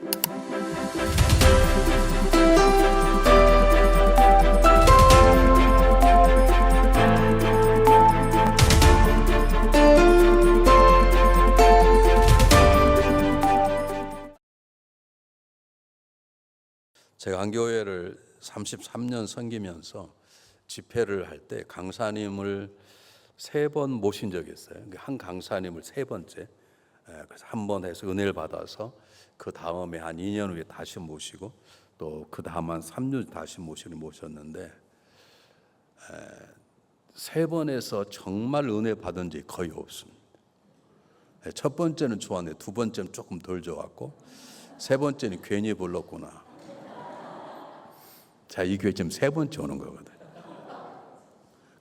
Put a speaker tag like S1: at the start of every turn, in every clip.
S1: 제가 한교회를 33년 섬기면서 집회를 할 때 강사님을 3번 모신 적이 있어요. 한 강사님을 3번째. 그래서 한 번 해서 은혜를 받아서 그 다음에 한 2년 후에 다시 모시고 또 그 다음 한 3년 다시 모셨는데 3번에서 정말 은혜 받은 적이 거의 없습니다. 첫 번째는 좋았는데 두 번째는 조금 덜 좋았고 세 번째는 괜히 불렀구나. 자, 이 교회 지금 3번째 오는 거거든요.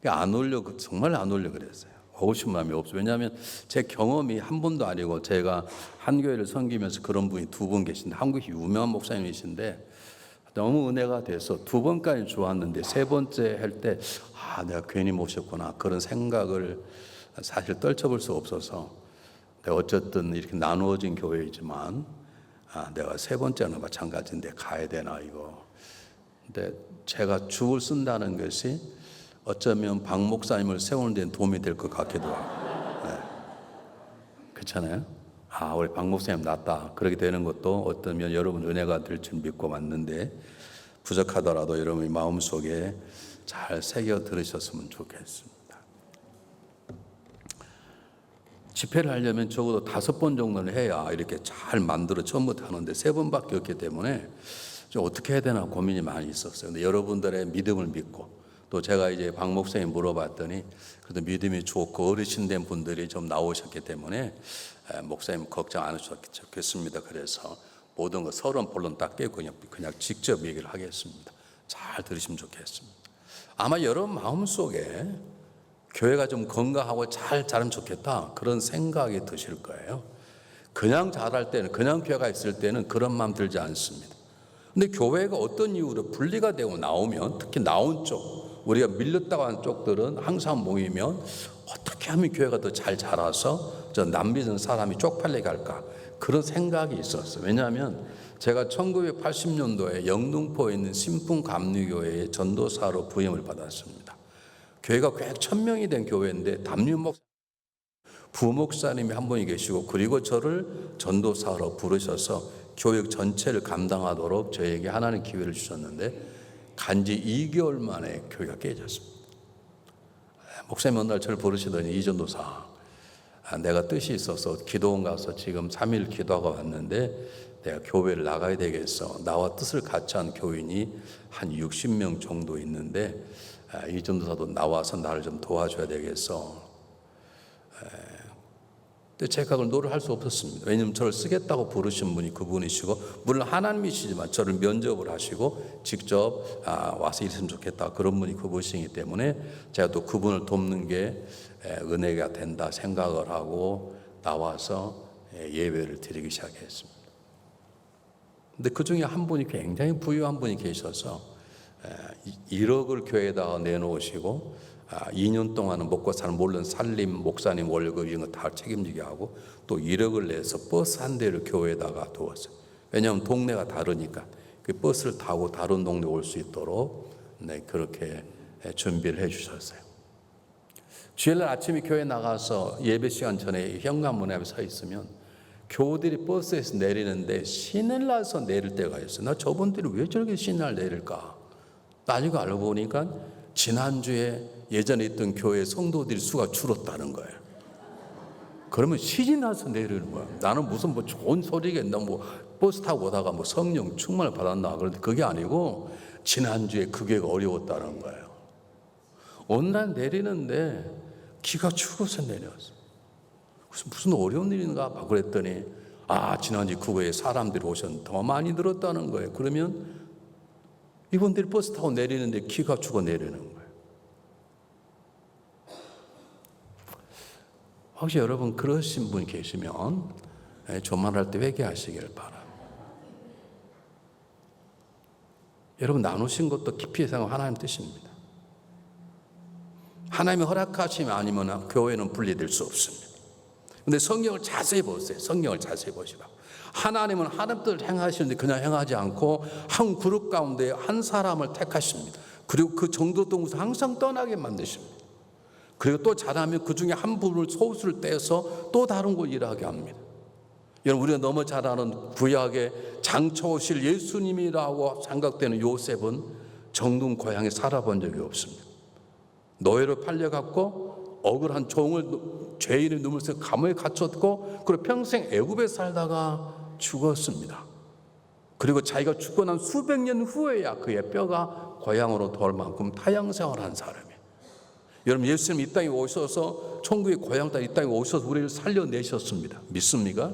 S1: 안 올려, 정말 안 올려 그랬어요. 오고 싶은 마음이 없어요. 왜냐하면 제 경험이 한 분도 아니고 제가 한 교회를 섬기면서 그런 분이 2분 계신데 한국의 유명한 목사님이신데 너무 은혜가 돼서 2번까지 좋았는데 3번째 할 때 내가 괜히 모셨구나 그런 생각을 사실 떨쳐볼 수 없어서 내가 어쨌든 이렇게 나누어진 교회이지만 내가 3번째는 마찬가지인데 가야 되나 이거. 근데 제가 죽을 쓴다는 것이 어쩌면 박 목사님을 세우는 데는 도움이 될 것 같기도 하고. 네. 그렇잖아요? 우리 박 목사님 낫다. 그렇게 되는 것도 어쩌면 여러분 은혜가 될 줄 믿고 왔는데 부족하더라도 여러분의 마음속에 잘 새겨 들으셨으면 좋겠습니다. 집회를 하려면 적어도 5번 정도는 해야 이렇게 잘 만들어 처음부터 하는데 3번밖에 없기 때문에 좀 어떻게 해야 되나 고민이 많이 있었어요. 근데 여러분들의 믿음을 믿고 또 제가 이제 박 목사님 물어봤더니 그래도 믿음이 좋고 어르신된 분들이 좀 나오셨기 때문에 목사님 걱정 안 하셔도 좋겠습니다. 그래서 모든 거 서론 본론 딱 깨고 그냥 직접 얘기를 하겠습니다. 잘 들으시면 좋겠습니다. 아마 여러분 마음속에 교회가 좀 건강하고 잘 자라면 좋겠다 그런 생각이 드실 거예요. 그냥 자랄 때는 그냥 교회가 있을 때는 그런 마음 들지 않습니다. 근데 교회가 어떤 이유로 분리가 되고 나오면 특히 나온 쪽 우리가 밀렸다고 하는 쪽들은 항상 모이면 어떻게 하면 교회가 더 잘 자라서 저 남비전 사람이 쪽팔리게 할까 그런 생각이 있었어요. 왜냐하면 제가 1980년도에 영등포에 있는 신풍감리교회의 전도사로 부임을 받았습니다. 교회가 꽤 1000명이 된 교회인데 담임 부목사님이 한 분이 계시고 그리고 저를 전도사로 부르셔서 교육 전체를 감당하도록 저에게 하나님 기회를 주셨는데 간지 2개월 만에 교회가 깨졌습니다. 목사님 어느 날 저를 부르시더니 이 전도사 내가 뜻이 있어서 기도원 가서 지금 3일 기도하고 왔는데 내가 교회를 나가야 되겠어. 나와 뜻을 같이 한 교인이 한 60명 정도 있는데 이 전도사도 나와서 나를 좀 도와줘야 되겠어. 근데 제가 그걸 노력할 수 없었습니다. 왜냐하면 저를 쓰겠다고 부르신 분이 그분이시고 물론 하나님이시지만 저를 면접을 하시고 직접 와서 일했으면 좋겠다 그런 분이 그분이시기 때문에 제가 또 그분을 돕는 게 은혜가 된다 생각을 하고 나와서 예배를 드리기 시작했습니다. 근데 그 중에 한 분이 굉장히 부유한 분이 계셔서 1억을 교회에다가 내놓으시고 2년 동안은 먹고 사는 물론 살림, 목사님 월급 이런 거 다 책임지게 하고 또 1억을 내서 버스 한 대를 교회에다가 두었어요. 왜냐하면 동네가 다르니까 그 버스를 타고 다른 동네 올 수 있도록 그렇게 준비를 해 주셨어요. 주일날 아침에 교회 나가서 예배 시간 전에 현관문 앞에 서 있으면 교우들이 버스에서 내리는데 신을 나서 내릴 때가 있어요. 나 저분들이 왜 저렇게 신을 내릴까? 나중에 알고 보니까 지난주에 예전에 있던 교회 성도들 수가 줄었다는 거예요. 그러면 신이 나서 내리는 거야. 나는 무슨 좋은 소리겠나 버스 타고 오다가 성령 충만을 받았나 그런데 그게 아니고 지난주에 그 교회가 어려웠다는 거예요. 어느 날 내리는데 기가 죽어서 내렸어. 무슨 어려운 일인가 막 그랬더니 지난주에 그 교회에 사람들이 오셨는데 더 많이 늘었다는 거예요. 그러면 이분들이 버스 타고 내리는데 기가 죽어 내리는 거예요. 혹시 여러분 그러신 분 계시면 조만할 때 회개하시길 바랍니다. 여러분 나누신 것도 깊이 생각하면 하나님 뜻입니다. 하나님이 허락하시면 아니면 교회는 분리될 수 없습니다. 그런데 성경을 자세히 보세요. 성경을 자세히 보시라고. 하나님은 하나님 뜻을 행하시는데 그냥 행하지 않고 한 그룹 가운데 한 사람을 택하십니다. 그리고 그 정도 동에서 항상 떠나게 만드십니다. 그리고 또 잘하면 그 중에 한 분을 소수를 떼서 또 다른 곳 일하게 합니다. 여러분, 우리가 너무 잘 아는 구약의 장초오실 예수님이라고 생각되는 요셉은 정든 고향에 살아본 적이 없습니다. 노예로 팔려갔고 억울한 종을 죄인의 눈물 써 감옥에 갇혔고 그리고 평생 애굽에 살다가 죽었습니다. 그리고 자기가 죽고 난 수백 년 후에야 그의 뼈가 고향으로 돌 만큼 타향 생활한 사람이에요. 여러분, 예수님 이 땅에 오셔서 천국의 고향 땅 이 땅에 오셔서 우리를 살려내셨습니다. 믿습니까?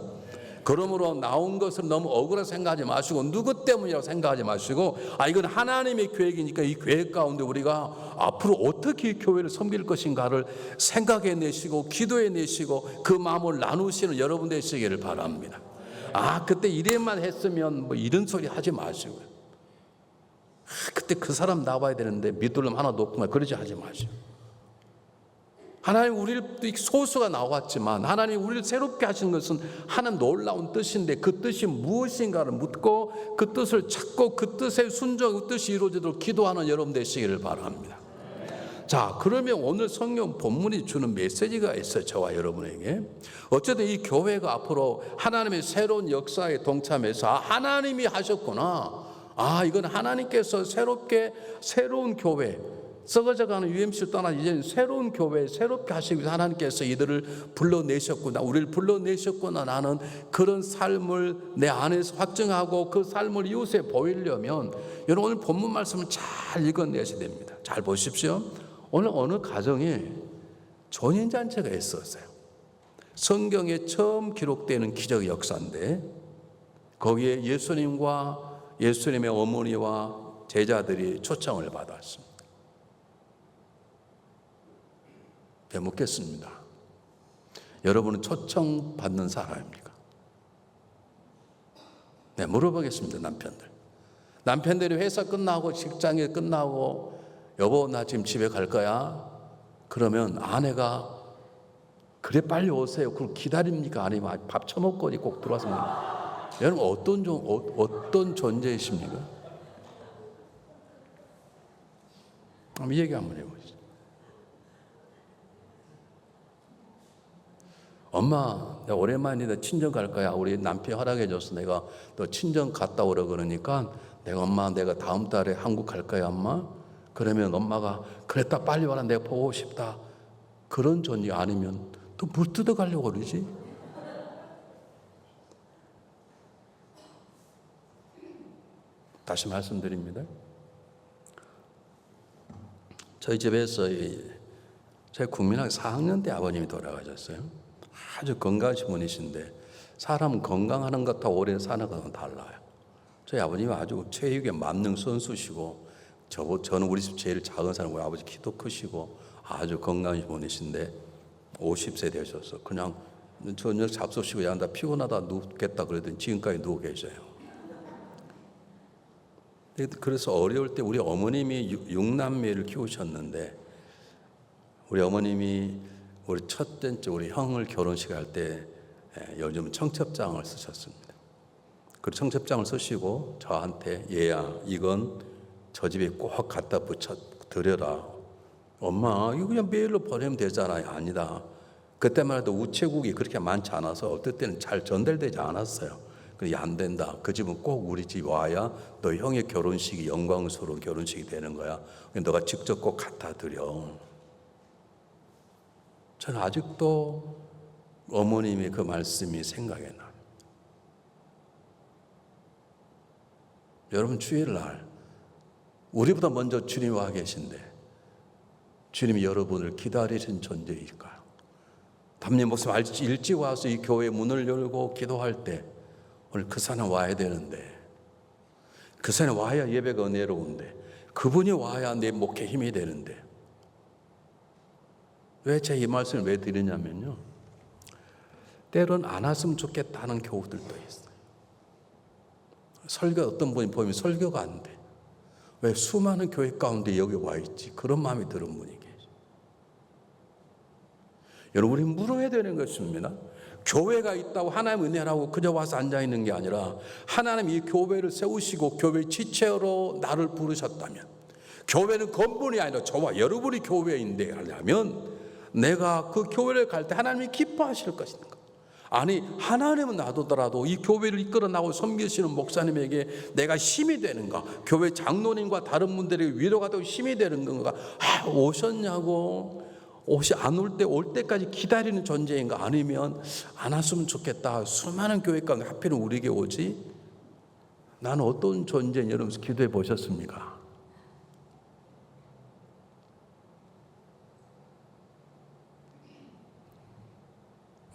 S1: 그러므로 나온 것을 너무 억울하게 생각하지 마시고 누구 때문이라고 생각하지 마시고 이건 하나님의 계획이니까 이 계획 가운데 우리가 앞으로 어떻게 이 교회를 섬길 것인가를 생각해내시고 기도해내시고 그 마음을 나누시는 여러분 되시기를 바랍니다. 그때 이래만 했으면 뭐 이런 소리 하지 마시고요. 그때 그 사람 나와야 되는데 밑돌림 하나 놓고만 그러지 하지 마시고, 하나님 우리를 소수가 나왔지만 하나님 우리를 새롭게 하시는 것은 하나님 놀라운 뜻인데 그 뜻이 무엇인가를 묻고 그 뜻을 찾고 그 뜻에 순종하고 뜻이 이루어지도록 기도하는 여러분 되시기를 바랍니다. 자, 그러면 오늘 성경 본문이 주는 메시지가 있어요. 저와 여러분에게. 어쨌든 이 교회가 앞으로 하나님의 새로운 역사에 동참해서 하나님이 하셨구나, 이건 하나님께서 새로운 교회, 썩어져가는 UMC를 떠나 이제는 새로운 교회 새롭게 하시기 위해서 하나님께서 이들을 불러내셨구나, 우리를 불러내셨구나, 나는 그런 삶을 내 안에서 확증하고 그 삶을 이웃에 보이려면 여러분 오늘 본문 말씀을 잘 읽어내셔야 됩니다. 잘 보십시오. 오늘 어느 가정에 전인잔치가 있었어요. 성경에 처음 기록되는 기적 역사인데 거기에 예수님과 예수님의 어머니와 제자들이 초청을 받았습니다. 묻겠습니다. 여러분은 초청받는 사람입니까? 네, 물어보겠습니다. 남편들이 회사 끝나고 직장에 끝나고 여보 나 지금 집에 갈 거야. 그러면 아내가 그래 빨리 오세요. 그걸 기다립니까? 아니면 밥 처먹고 꼭 들어와서 여러분 어떤 존재이십니까? 한번 얘기 한번 해보시죠. 엄마, 내가 오랜만이다 친정 갈 거야. 우리 남편이 허락해줘서 내가 너 친정 갔다 오라 그러니까 내가 다음 달에 한국 갈 거야, 엄마. 그러면 엄마가 그랬다 빨리 와라, 내가 보고 싶다. 그런 존재 아니면 또 물 뜯어 가려고 그러지? 다시 말씀드립니다. 저희 집에서 제 국민학교 4학년 때 아버님이 돌아가셨어요. 아주 건강하신 분이신데 사람 건강하는 것과 오래 사는 것은 달라요. 저희 아버님은 아주 체육의 만능 선수시고 저는 우리 집 제일 작은 사람, 우리 아버지 키도 크시고 아주 건강하신 분이신데 50세 되셔서 그냥 저녁 잡수시고 야 나 피곤하다 눕겠다 그러더니 지금까지 누워 계셔요. 그래서 어려울 때 우리 어머님이 6남매를 키우셨는데 우리 어머님이 우리 첫째 우리 형을 결혼식 할 때 요즘 청첩장을 쓰셨습니다. 그 청첩장을 쓰시고 저한테 얘야 이건 저 집에 꼭 갖다 붙여 드려라. 엄마 이거 그냥 메일로 보내면 되잖아요. 아니다. 그때만 해도 우체국이 그렇게 많지 않아서 어떨 때는 잘 전달되지 않았어요. 그게 안 된다. 그 집은 꼭 우리 집 와야 너 형의 결혼식이 영광스러운 결혼식이 되는 거야. 너가 직접 꼭 갖다 드려. 저는 아직도 어머님의 그 말씀이 생각이 나요. 여러분 주일날 우리보다 먼저 주님 와 계신데 주님이 여러분을 기다리신 존재일까요? 담임 목사님 일찍 와서 이 교회 문을 열고 기도할 때 오늘 그 사람 와야 되는데 그 사람 와야 예배가 은혜로운데 그분이 와야 내 목회 힘이 되는데 왜 제가 이 말씀을 왜 드리냐면요, 때론 안 왔으면 좋겠다는 교우들도 있어요. 설교 어떤 분이 보면 설교가 안 돼. 왜 수많은 교회 가운데 여기 와 있지? 그런 마음이 드는 분이 계세요. 여러분 우리 물어야 되는 것입니다. 교회가 있다고 하나님 은혜라고 그저 와서 앉아있는 게 아니라 하나님 이 교회를 세우시고 교회 지체로 나를 부르셨다면, 교회는 건물이 아니라 저와 여러분이 교회인데 하려면 내가 그 교회를 갈 때 하나님이 기뻐하실 것인가? 아니, 하나님은 놔두더라도 이 교회를 이끌어 나가고 섬기시는 목사님에게 내가 힘이 되는가? 교회 장로님과 다른 분들에게 위로가 되고 힘이 되는 건가? 오셨냐고, 옷이 안 올 때까지 기다리는 존재인가? 아니면 안 왔으면 좋겠다, 수많은 교회 가운데 하필은 우리에게 오지? 나는 어떤 존재인지 여러분 기도해 보셨습니까?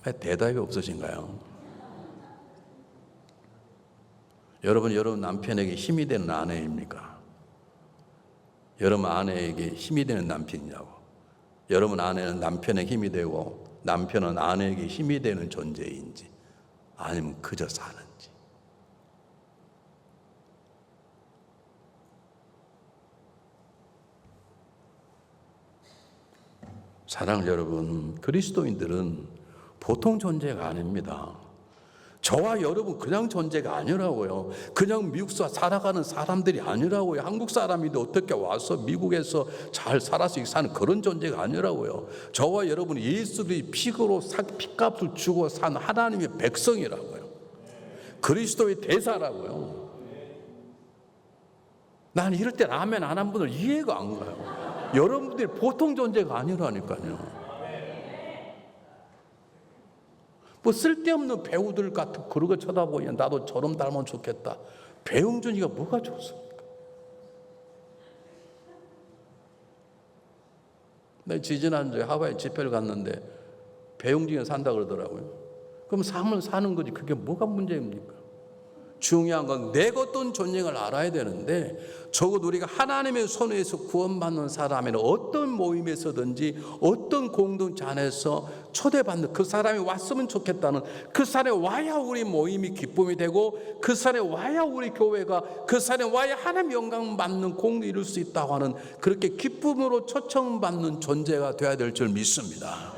S1: 왜 대답이 없으신가요? 여러분 남편에게 힘이 되는 아내입니까? 여러분 아내에게 힘이 되는 남편이냐고? 여러분 아내는 남편에게 힘이 되고 남편은 아내에게 힘이 되는 존재인지, 아니면 그저 사는지. 사랑하는 여러분, 그리스도인들은 보통 존재가 아닙니다. 저와 여러분 그냥 존재가 아니라고요. 그냥 미국에서 살아가는 사람들이 아니라고요. 한국 사람인데 어떻게 와서 미국에서 잘 살아서 사는 그런 존재가 아니라고요. 저와 여러분 예수들이 피로 피값을 주고 산 하나님의 백성이라고요. 그리스도의 대사라고요. 난 이럴 때 라멘 안 한 분들 이해가 안 가요. 여러분들이 보통 존재가 아니라니까요. 뭐 쓸데없는 배우들 같은 그런 거 쳐다보니 나도 저런 닮으면 좋겠다. 배용준이가 뭐가 좋습니까? 내 지지난주에 하와이 집회를 갔는데 배용준이 산다 그러더라고요. 그럼 삶을 사는 거지 그게 뭐가 문제입니까? 중요한 건 내가 어떤 존재를 알아야 되는데, 적어도 우리가 하나님의 손에서 구원받는 사람에는 어떤 모임에서든지 어떤 공동체 안에서 초대받는 그 사람이 왔으면 좋겠다는, 그 사람이 와야 우리 모임이 기쁨이 되고 그 사람이 와야 우리 교회가, 그 사람이 와야 하나님 영광 받는 공을 이룰 수 있다고 하는, 그렇게 기쁨으로 초청받는 존재가 되어야 될 줄 믿습니다.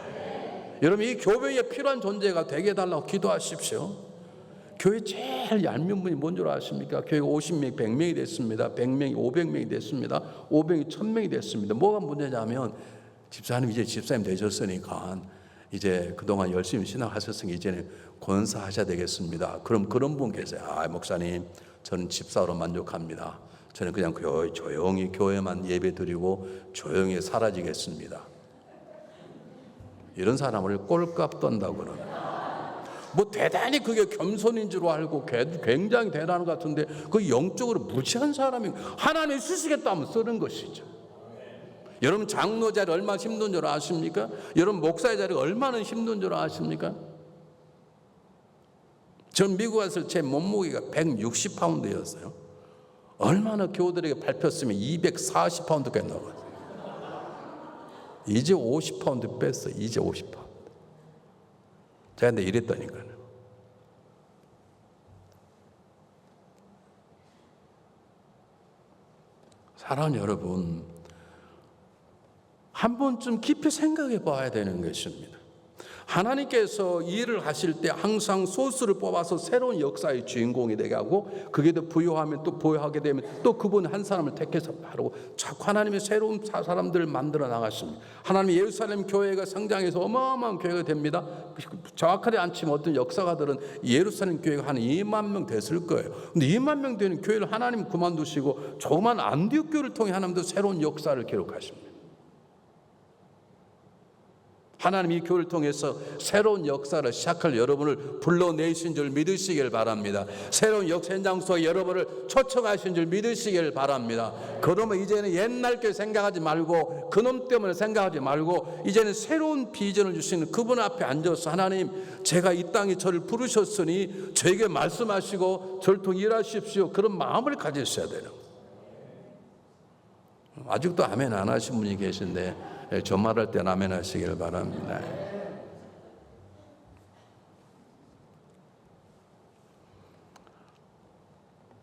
S1: 여러분, 이 교회에 필요한 존재가 되게 해달라고 기도하십시오. 교회 제일 얄미운 분이 뭔 줄 아십니까? 교회가 50명이 100명이 됐습니다. 100명이 500명이 됐습니다. 500명이 1000명이 됐습니다. 뭐가 문제냐면, 집사님 이제 집사님 되셨으니까 이제 그동안 열심히 신앙하셨으니 이제는 권사하셔야 되겠습니다. 그럼 그런 분 계세요. 목사님, 저는 집사로 만족합니다. 저는 그냥 조용히 교회만 예배 드리고 조용히 사라지겠습니다. 이런 사람을 꼴값 떤다고 그러는, 뭐 대단히 그게 겸손인 줄 알고 굉장히 대단한 것 같은데 그 영적으로 무지한 사람이 하나님 쓰시겠다 하면 쓰는 것이죠. 여러분 장로 자리 얼마나 힘든 줄 아십니까? 여러분 목사의 자리가 얼마나 힘든 줄 아십니까? 전 미국 왔을 제 몸무게가 160파운드였어요. 얼마나 교우들에게 밟혔으면 240파운드까지 나왔어요. 이제 50파운드 뺐어요. 이제 50파운드. 제가 근데 이랬다니까요. 사랑하는 여러분, 한 번쯤 깊이 생각해 봐야 되는 것입니다. 하나님께서 일을 하실 때 항상 소수를 뽑아서 새로운 역사의 주인공이 되게 하고, 그게 더 부여하면 또 부여하게 되면 또 그분 한 사람을 택해서 바르고 자꾸 하나님의 새로운 사람들을 만들어 나가십니다. 하나님 예루살렘 교회가 성장해서 어마어마한 교회가 됩니다. 정확하게 안 치면 어떤 역사가들은 예루살렘 교회가 한 2만 명 됐을 거예요. 근데 2만 명 되는 교회를 하나님 그만두시고 조그만 안디옥 교회를 통해 하나님도 새로운 역사를 기록하십니다. 하나님 이 교회를 통해서 새로운 역사를 시작할 여러분을 불러내신 줄 믿으시길 바랍니다. 새로운 역사 현장 속에 여러분을 초청하신 줄 믿으시길 바랍니다. 그러면 이제는 옛날 교 생각하지 말고 그놈 때문에 생각하지 말고 이제는 새로운 비전을 주시는 그분 앞에 앉아서, 하나님 제가 이 땅에 저를 부르셨으니 저에게 말씀하시고 저를 통해 일하십시오, 그런 마음을 가지셔야 돼요. 아직도 아멘 안 하신 분이 계신데 저 말할 때 아멘 하시길 바랍니다.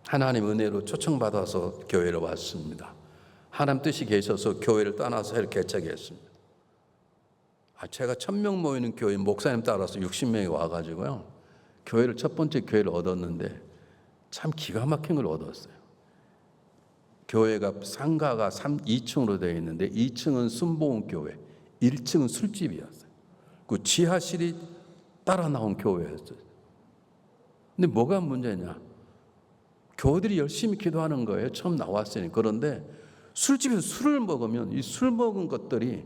S1: 하나님 은혜로 초청받아서 교회로 왔습니다. 하나님 뜻이 계셔서 교회를 떠나서 이렇게 개척했습니다. 제가 1,000명 모이는 교회 목사님 따라서 60명이 와가지고요. 교회를 첫 번째 교회를 얻었는데 참 기가 막힌 걸 얻었어요. 교회가 상가가 2층으로 되어 있는데 2층은 순복음교회, 1층은 술집이었어요. 그 지하실이 따라 나온 교회였어요. 근데 뭐가 문제냐? 교회들이 열심히 기도하는 거예요. 처음 나왔으니. 그런데 술집에서 술을 먹으면 이 술 먹은 것들이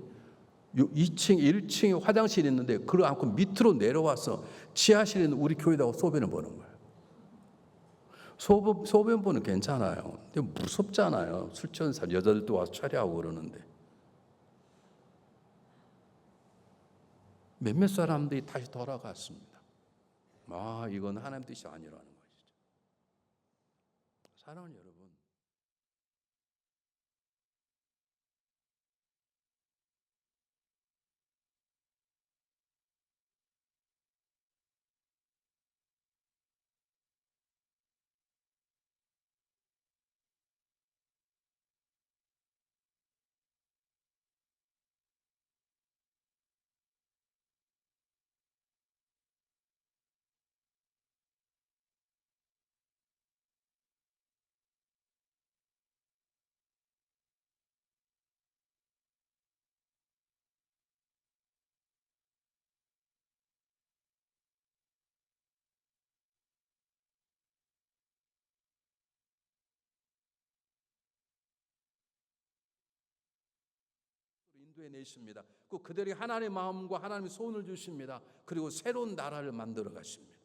S1: 2층, 1층에 화장실이 있는데 그걸 안고 밑으로 내려와서 지하실에 있는 우리 교회다가 소변을 보는 거예요. 소변 보는 괜찮아요. 근데 무섭잖아요. 술 취한 사람, 여자들도 와서 처리하고 그러는데. 몇몇 사람들이 다시 돌아갔습니다. 이건 하나님 뜻이 아니라는 것이죠. 사랑하는 여러분. 인도해 내십니다. 그들이 하나님의 마음과 하나님의 소원을 주십니다. 그리고 새로운 나라를 만들어 가십니다.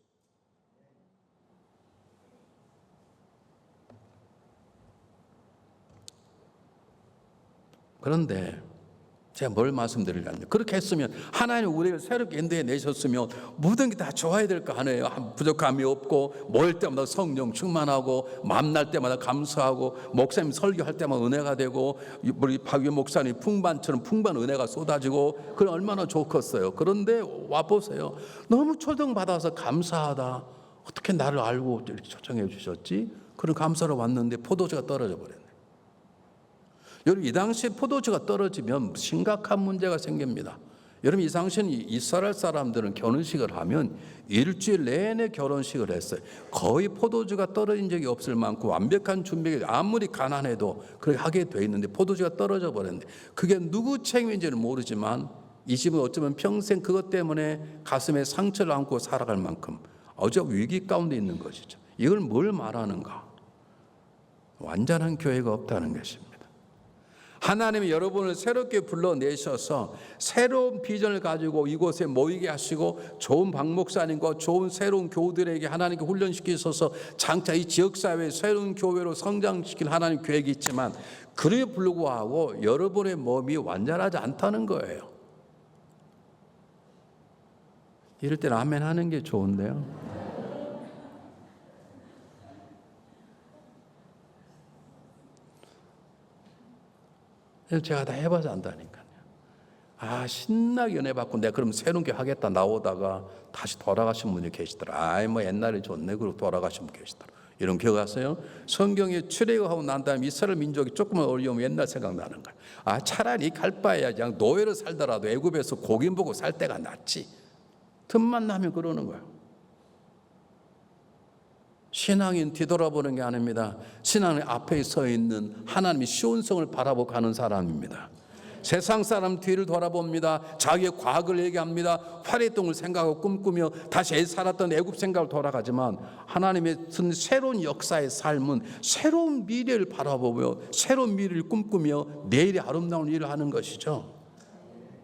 S1: 그런데 제가 뭘 말씀드리려면 그렇게 했으면 하나님 우리를 새롭게 인도해 내셨으면 모든 게 다 좋아야 될 거 아니에요. 부족함이 없고 모일 때마다 성령 충만하고 만날 때마다 감사하고 목사님 설교할 때마다 은혜가 되고 우리 박유 목사님 풍반처럼 풍반 은혜가 쏟아지고 그건 얼마나 좋겠어요. 그런데 와보세요. 너무 초청받아서 감사하다. 어떻게 나를 알고 이렇게 초청해 주셨지? 그런 감사로 왔는데 포도주가 떨어져 버렸네. 여러분 이 당시에 포도주가 떨어지면 심각한 문제가 생깁니다. 여러분 이 당시에 이스라엘 사람들은 결혼식을 하면 일주일 내내 결혼식을 했어요. 거의 포도주가 떨어진 적이 없을 만큼 완벽한 준비가 아무리 가난해도 그렇게 하게 돼 있는데 포도주가 떨어져 버렸는데 그게 누구 책임인지는 모르지만 이 집은 어쩌면 평생 그것 때문에 가슴에 상처를 안고 살아갈 만큼 어제 위기 가운데 있는 것이죠. 이걸 뭘 말하는가? 완전한 교회가 없다는 것입니다. 하나님이 여러분을 새롭게 불러내셔서 새로운 비전을 가지고 이곳에 모이게 하시고 좋은 박 목사님과 좋은 새로운 교우들에게 하나님께 훈련시키셔서 장차 이 지역사회의 새로운 교회로 성장시킬 하나님 계획이 있지만 그럼에 불구하고 여러분의 몸이 완전하지 않다는 거예요. 이럴 때는 아멘 하는 게 좋은데요. 제가 다 해봐서 안다니까요. 신나게 은혜 받고 내가 그럼 새로운 게 하겠다 나오다가 다시 돌아가신 분이 계시더라. 뭐 옛날에 좋네. 그리고 돌아가신 분 계시더라. 이런 기억하세요? 성경에 출애굽하고 난 다음에 이스라엘 민족이 조금만 어려우면 옛날 생각나는 거야. 차라리 갈 바에야 그냥 노예로 살더라도 애굽에서 고기 보고 살 때가 낫지. 틈만 나면 그러는 거예요. 신앙인 뒤돌아보는 게 아닙니다. 신앙의 앞에 서 있는 하나님의 시온성을 바라보고 가는 사람입니다. 세상 사람 뒤를 돌아봅니다. 자기의 과거를 얘기합니다. 활했던 생각하고 꿈꾸며 다시 살았던 애굽 생각을 돌아가지만 하나님의 새로운 역사의 삶은 새로운 미래를 바라보며 새로운 미래를 꿈꾸며 내일의 아름다운 일을 하는 것이죠.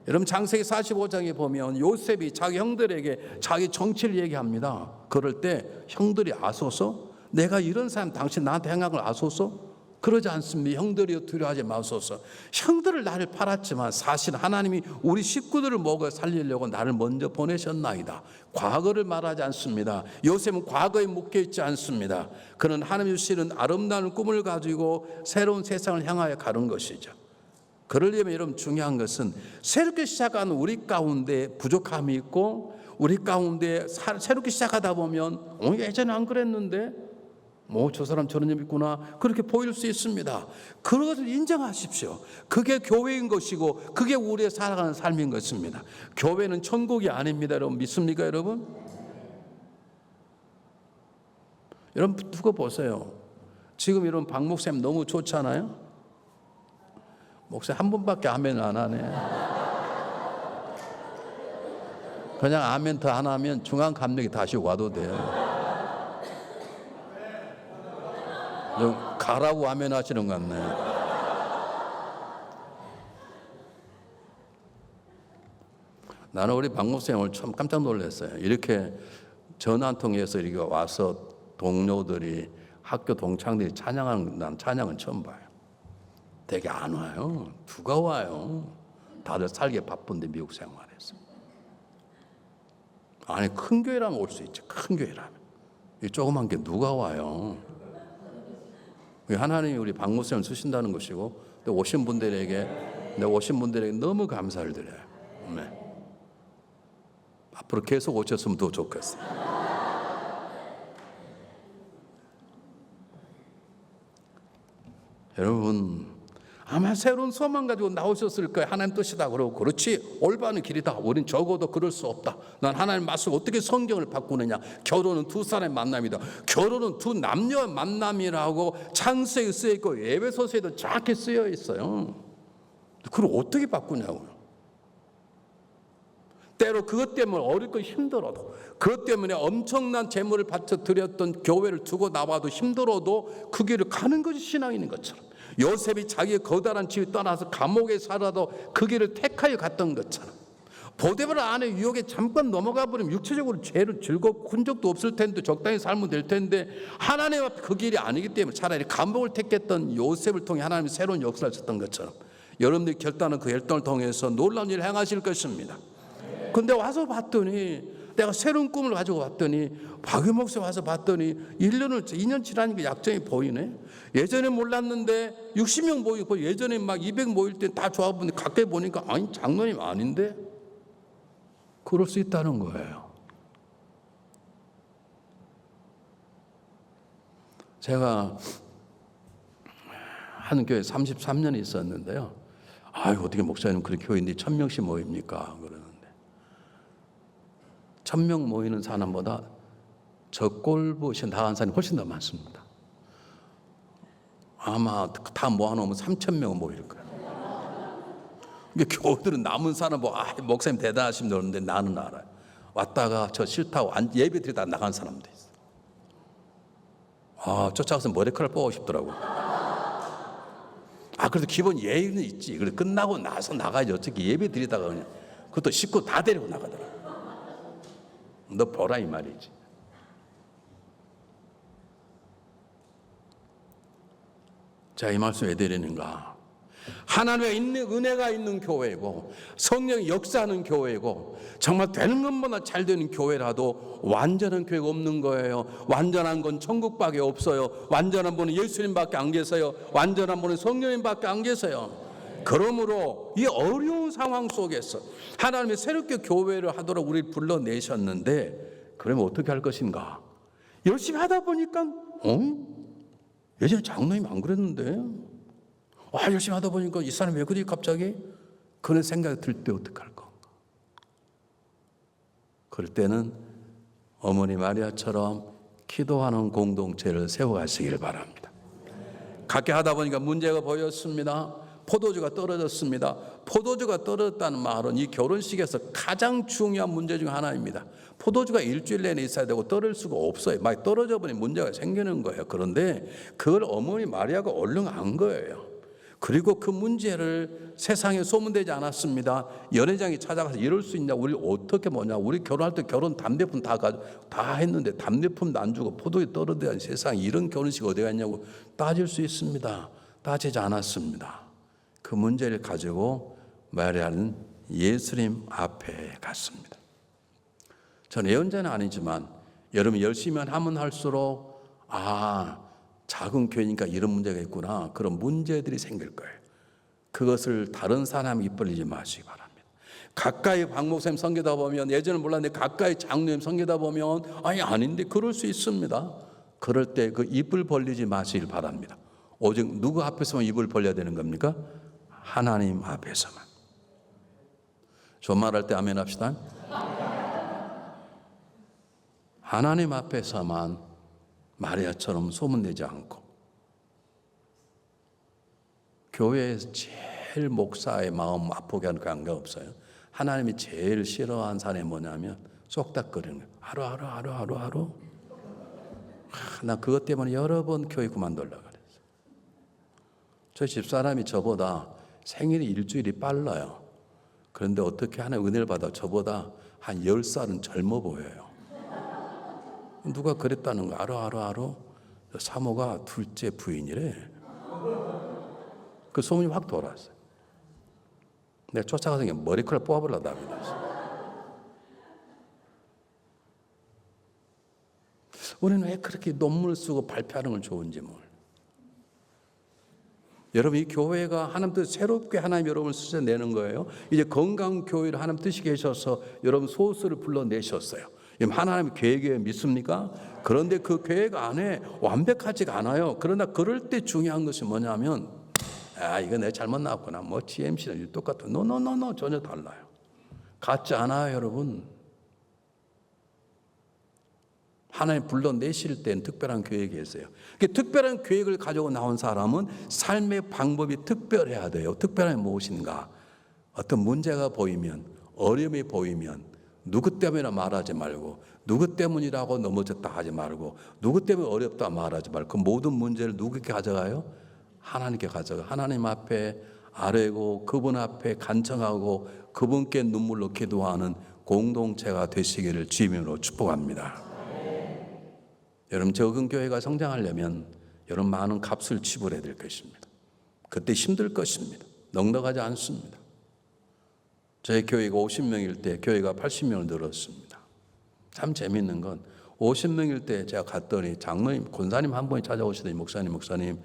S1: 여러분 창세기 45장에 보면 요셉이 자기 형들에게 자기 정치를 얘기합니다. 그럴 때 형들이 아소서? 내가 이런 사람 당신 나한테 행한 걸 아소서? 그러지 않습니다. 형들이여 두려워하지 마소서. 형들을 나를 팔았지만 사실 하나님이 우리 식구들을 먹어 살리려고 나를 먼저 보내셨나이다. 과거를 말하지 않습니다. 요셉은 과거에 묶여있지 않습니다. 그는 하나님 주시는 아름다운 꿈을 가지고 새로운 세상을 향하여 가는 것이죠. 그러려면 여러분 중요한 것은 새롭게 시작하는 우리 가운데 부족함이 있고 우리 가운데 새롭게 시작하다 보면 예전에 안 그랬는데 뭐 저 사람 저런 점 있구나 그렇게 보일 수 있습니다. 그것을 인정하십시오. 그게 교회인 것이고 그게 우리의 살아가는 삶인 것입니다. 교회는 천국이 아닙니다. 여러분 믿습니까 여러분? 여러분 두고 보세요. 지금 이런 박 목사님 너무 좋잖아요. 목사님 한 분밖에 아멘 안 하네. 그냥 아멘 더 안 하면 중앙 감독이 다시 와도 돼요. 가라고 아멘 하시는 것 같네. 나는 우리 박 목사님 오늘 참 깜짝 놀랐어요. 이렇게 전화 한 통해서 이렇게 와서 동료들이 학교 동창들이 찬양하는 난 찬양은 처음 봐요. 되게 안 와요. 누가 와요? 다들 살기 바쁜데 미국 생활해서. 아니 큰 교회라면 올 수 있죠. 큰 교회라면. 이 조그만 게 누가 와요? 하나님이 우리 박 목사님을 쓰신다는 것이고 또 오신 분들에게 너무 감사를 드려요. 네. 앞으로 계속 오셨으면 더 좋겠어요. 여러분 아마 새로운 소망 가지고 나오셨을 거예요. 하나님 뜻이다 그러고 그렇지 올바른 길이다. 우린 적어도 그럴 수 없다. 난 하나님 말씀 어떻게 성경을 바꾸느냐. 결혼은 두 사람의 만남이다. 결혼은 두 남녀의 만남이라고 창세기에 쓰여 있고 에베소서에도 정확히 쓰여 있어요. 그걸 어떻게 바꾸냐고요. 때로 그것 때문에 어렵고 힘들어도 그것 때문에 엄청난 재물을 바쳐 드렸던 교회를 두고 나와도 힘들어도 그 길을 가는 것이 신앙인 것처럼 요셉이 자기의 거다란 집을 떠나서 감옥에 살아도 그 길을 택하여 갔던 것처럼 보디바라 아내 유혹에 잠깐 넘어가 버리면 육체적으로 죄를 즐겁고 큰 적도 없을 텐데 적당히 살면 될 텐데 하나님 앞에 그 길이 아니기 때문에 차라리 감옥을 택했던 요셉을 통해 하나님이 새로운 역사를 하셨던 것처럼 여러분들이 결단한 그 결단을 통해서 놀라운 일을 행하실 것입니다. 근데 와서 봤더니 내가 새로운 꿈을 가지고 왔더니 박유 목사 와서 봤더니 2년 지나니까 약점이 보이네. 예전에 몰랐는데 60명 모이고 예전에 막 200 모일 때 다 좋아 보는데 가까이 보니까 아니 장로님 아닌데 그럴 수 있다는 거예요. 제가 한 교회 33년 있었는데요. 아유 어떻게 목사님 그렇게 교회인데 1000명씩 모입니까? 그러는데 1000명 모이는 사람보다 적골부시 나간 사람이 훨씬 더 많습니다. 아마 다 모아놓으면 3000명 모일 거예요. 그러니까 교우들은 남은 사람 목사님 대단하십니다 그러는데 나는 알아요. 왔다가 저 싫다고 예배 드리다 나간 사람도 있어요. 쫓아가서 머리카락 뽑고 싶더라고요. 그래도 기본 예의는 있지. 그래 끝나고 나서 나가야지 어떻게 예배 드리다가 그냥 그것도 식구 다 데리고 나가더라고요. 너 보라 이 말이지. 자, 이 말씀 왜 드리는가? 하나님의 있는 은혜가 있는 교회고 성령이 역사하는 교회고 정말 되는 것보다 잘 되는 교회라도 완전한 교회가 없는 거예요. 완전한 건 천국밖에 없어요. 완전한 분은 예수님밖에 안 계세요. 완전한 분은 성령님밖에 안 계세요. 그러므로 이 어려운 상황 속에서 하나님이 새롭게 교회를 하도록 우리를 불러내셨는데 그러면 어떻게 할 것인가? 열심히 하다 보니까 예전에 장로님 안 그랬는데 열심히 하다 보니까 이 사람이 왜 그리 갑자기? 그런 생각이 들 때 어떻게 할 건가? 그럴 때는 어머니 마리아처럼 기도하는 공동체를 세워가시길 바랍니다. 갖게 하다 보니까 문제가 보였습니다. 포도주가 떨어졌습니다. 포도주가 떨어졌다는 말은 이 결혼식에서 가장 중요한 문제 중 하나입니다. 포도주가 일주일 내내 있어야 되고 떨어질 수가 없어요. 막 떨어져 버리면 문제가 생기는 거예요. 그런데 그걸 어머니 마리아가 얼른 안 거예요. 그리고 그 문제를 세상에 소문되지 않았습니다. 연회장이 찾아가서 이럴 수 있냐? 우리 어떻게 우리 결혼할 때 결혼 답례품 다 했는데 답례품도 안 주고 포도주 떨어져야 세상에 이런 결혼식 어디 갔냐고 따질 수 있습니다. 따지지 않았습니다. 그 문제를 가지고 마리아는 예수님 앞에 갔습니다. 저는 예언자는 아니지만 여러분 열심히 하면 할수록 작은 교회니까 이런 문제가 있구나 그런 문제들이 생길 거예요. 그것을 다른 사람이 입 벌리지 마시기 바랍니다. 가까이 박 목사님 섬기다 보면 예전에 몰랐는데 가까이 장로님 섬기다 보면 아닌데 그럴 수 있습니다. 그럴 때 그 입을 벌리지 마시길 바랍니다. 오직 누구 앞에서만 입을 벌려야 되는 겁니까? 하나님 앞에서만. 존말할 때 아멘 합시다. 하나님 앞에서만 마리아처럼 소문내지 않고, 교회에서 제일 목사의 마음 아프게 하는 관계가 없어요. 하나님이 제일 싫어하는 사람이 뭐냐면 쏙닥거리는 거예요. 하루. 나 그것 때문에 여러 번 교회 그만두려고 그랬어요. 저희 집사람이 저보다 생일이 일주일이 빨라요. 그런데 어떻게 하나님 은혜를 받아 저보다 한 10살은 젊어 보여요. 누가 그랬다는 거 알아? 사모가 둘째 부인이래. 그 소문이 확 돌았어요. 내가 쫓아가서 그냥 머리카락 뽑아보려다 합니다. 우리는 왜 그렇게 논문을 쓰고 발표하는 걸 좋은지 몰라요. 여러분, 이 교회가 하나님 뜻 새롭게 하나님 여러분을 쓰셔내는 거예요. 이제 건강 교회를 하나님 뜻이 계셔서 여러분 소수를 불러내셨어요. 하나님 계획에 믿습니까? 그런데 그 계획 안에 완벽하지가 않아요. 그러나 그럴 때 중요한 것이 뭐냐면, 이거 내가 잘못 나왔구나. 뭐 TMC는 똑같아. 노 전혀 달라요. 같지 않아요, 여러분. 하나님 불러내실 때는 특별한 계획이 있어요. 특별한 계획을 가지고 나온 사람은 삶의 방법이 특별해야 돼요. 특별한 게 무엇인가? 어떤 문제가 보이면, 어려움이 보이면 누구 때문이라 말하지 말고, 누구 때문이라고 넘어졌다 하지 말고, 누구 때문에 어렵다 말하지 말고, 그 모든 문제를 누구에게 가져가요? 하나님께 가져가. 하나님 앞에 아뢰고 그분 앞에 간청하고 그분께 눈물로 기도하는 공동체가 되시기를 주님으로 축복합니다. 여러분, 적은 교회가 성장하려면 여러분 많은 값을 지불해야 될 것입니다. 그때 힘들 것입니다. 넉넉하지 않습니다. 저희 교회가 50명일 때 교회가 80명을 늘었습니다. 참 재미있는 건 50명일 때 제가 갔더니 장로님, 권사님 한 분이 찾아오시더니 목사님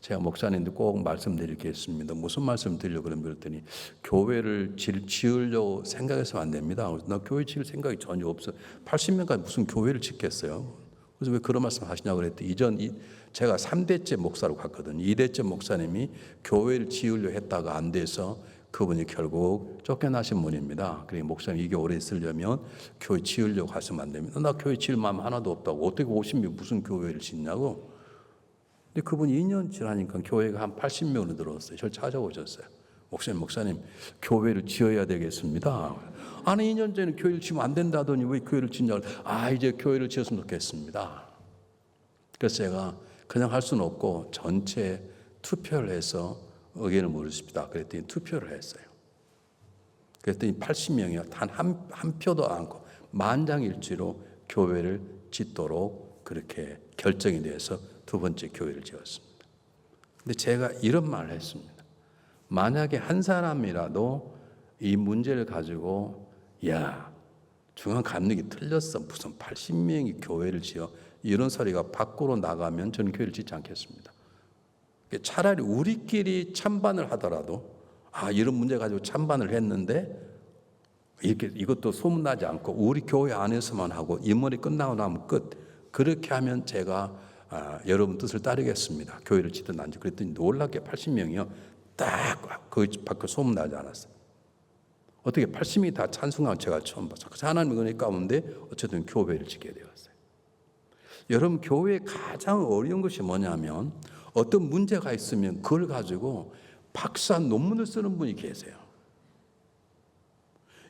S1: 제가 목사님들 꼭 말씀드릴 게 있습니다. 무슨 말씀 드리려고 그랬더니 교회를 지으려고 생각해서는 안 됩니다. 나 교회 지을 생각이 전혀 없어요. 80명까지 무슨 교회를 짓겠어요. 그래서 왜 그런 말씀 하시냐고 그랬더니 제가 3대째 목사로 갔거든요. 2대째 목사님이 교회를 지으려 했다가 안 돼서 그분이 결국 쫓겨나신 분입니다. 그러니까 목사님, 이게 오래 있으려면 교회 지으려고 하시면 안 됩니다. 나 교회 지을 마음 하나도 없다고. 어떻게 50명 무슨 교회를 짓냐고. 근데 그분이 2년 지나니까 교회가 한 80명으로 늘었어요. 저를 찾아오셨어요. 목사님 교회를 지어야 되겠습니다. 아니 2년 전에 교회를 지으면 안 된다더니 왜 교회를 짓냐고. 이제 교회를 지었으면 좋겠습니다. 그래서 제가 그냥 할 수는 없고 전체 투표를 해서 의견을 물으십시다. 그랬더니 투표를 했어요. 그랬더니 80명이요. 단 한 표도 않고 만장일치로 교회를 짓도록 그렇게 결정이 돼서 두 번째 교회를 지었습니다. 근데 제가 이런 말을 했습니다. 만약에 한 사람이라도 이 문제를 가지고 중앙 감독이 틀렸어. 무슨 80명이 교회를 지어. 이런 소리가 밖으로 나가면 저는 교회를 짓지 않겠습니다. 차라리 우리끼리 찬반을 하더라도 이런 문제 가지고 찬반을 했는데 이것도 소문나지 않고 우리 교회 안에서만 하고 인물이 끝나고 나면 끝. 그렇게 하면 제가 여러분 뜻을 따르겠습니다. 교회를 짓든 안 짓든. 그랬더니 놀랍게 80명이요. 딱 그 밖에 소문나지 않았어요. 어떻게 80명이 다 찬송하고 제가 처음 봤어요. 그래서 하나님의 은혜 가운데 어쨌든 교회를 짓게 되었어요. 여러분, 교회의 가장 어려운 것이 뭐냐면 어떤 문제가 있으면 그걸 가지고 박사 논문을 쓰는 분이 계세요.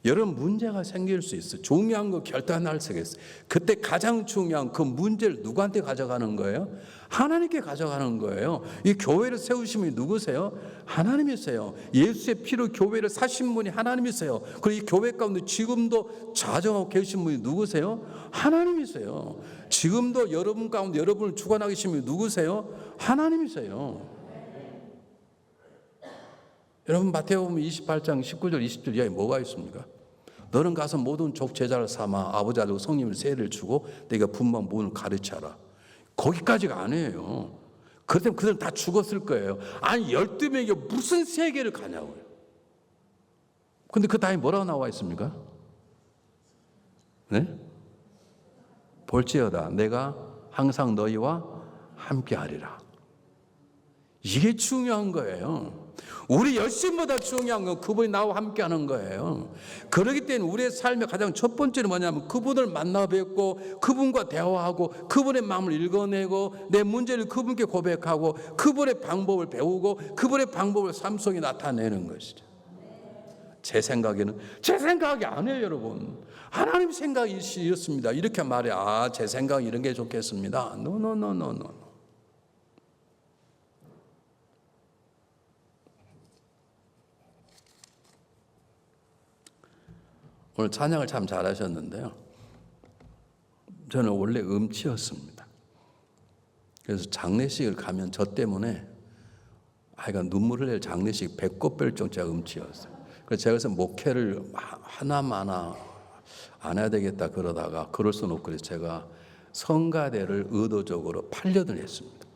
S1: 여러분, 문제가 생길 수 있어요. 중요한 거 결단할 수 있어요. 그때 가장 중요한 그 문제를 누구한테 가져가는 거예요? 하나님께 가져가는 거예요. 이 교회를 세우신 분이 누구세요? 하나님이세요. 예수의 피로 교회를 사신 분이 하나님이세요. 그리고 이 교회 가운데 지금도 자정하고 계신 분이 누구세요? 하나님이세요. 지금도 여러분 가운데 여러분을 주관하고 계신 분이 누구세요? 하나님이세요. 여러분, 마태복음 28장 19절 20절 이하에 뭐가 있습니까? 너는 가서 모든 족 제자를 삼아 아버지 아들과 성령을 세례를 주고 내가 분방 모든 가르쳐라. 거기까지가 아니에요. 그들은 다 죽었을 거예요. 아니 12명이 무슨 세계를 가냐고요. 근데 그 다음에 뭐라고 나와 있습니까? 네? 볼지어다 내가 항상 너희와 함께하리라. 이게 중요한 거예요. 우리 열심보다 중요한 건 그분이 나와 함께하는 거예요. 그렇기 때문에 우리의 삶의 가장 첫 번째는 뭐냐면 그분을 만나 뵙고 그분과 대화하고 그분의 마음을 읽어내고 내 문제를 그분께 고백하고 그분의 방법을 배우고 그분의 방법을 삶 속에 나타내는 것이죠. 제 생각에는 제 생각이 아니에요, 여러분. 하나님 생각이었습니다. 이렇게 말해. 제 생각 이런 게 좋겠습니다. No. 오늘 찬양을 참 잘하셨는데요. 저는 원래 음치였습니다. 그래서 장례식을 가면 저 때문에 눈물을 흘릴 장례식 배꼽 뺄 정도 제가 음치였어요. 그래서 목회를 하나마나 안 해야 되겠다 그러다가 그럴 수는 없고 그래서 제가 성가대를 의도적으로 8년을 했습니다.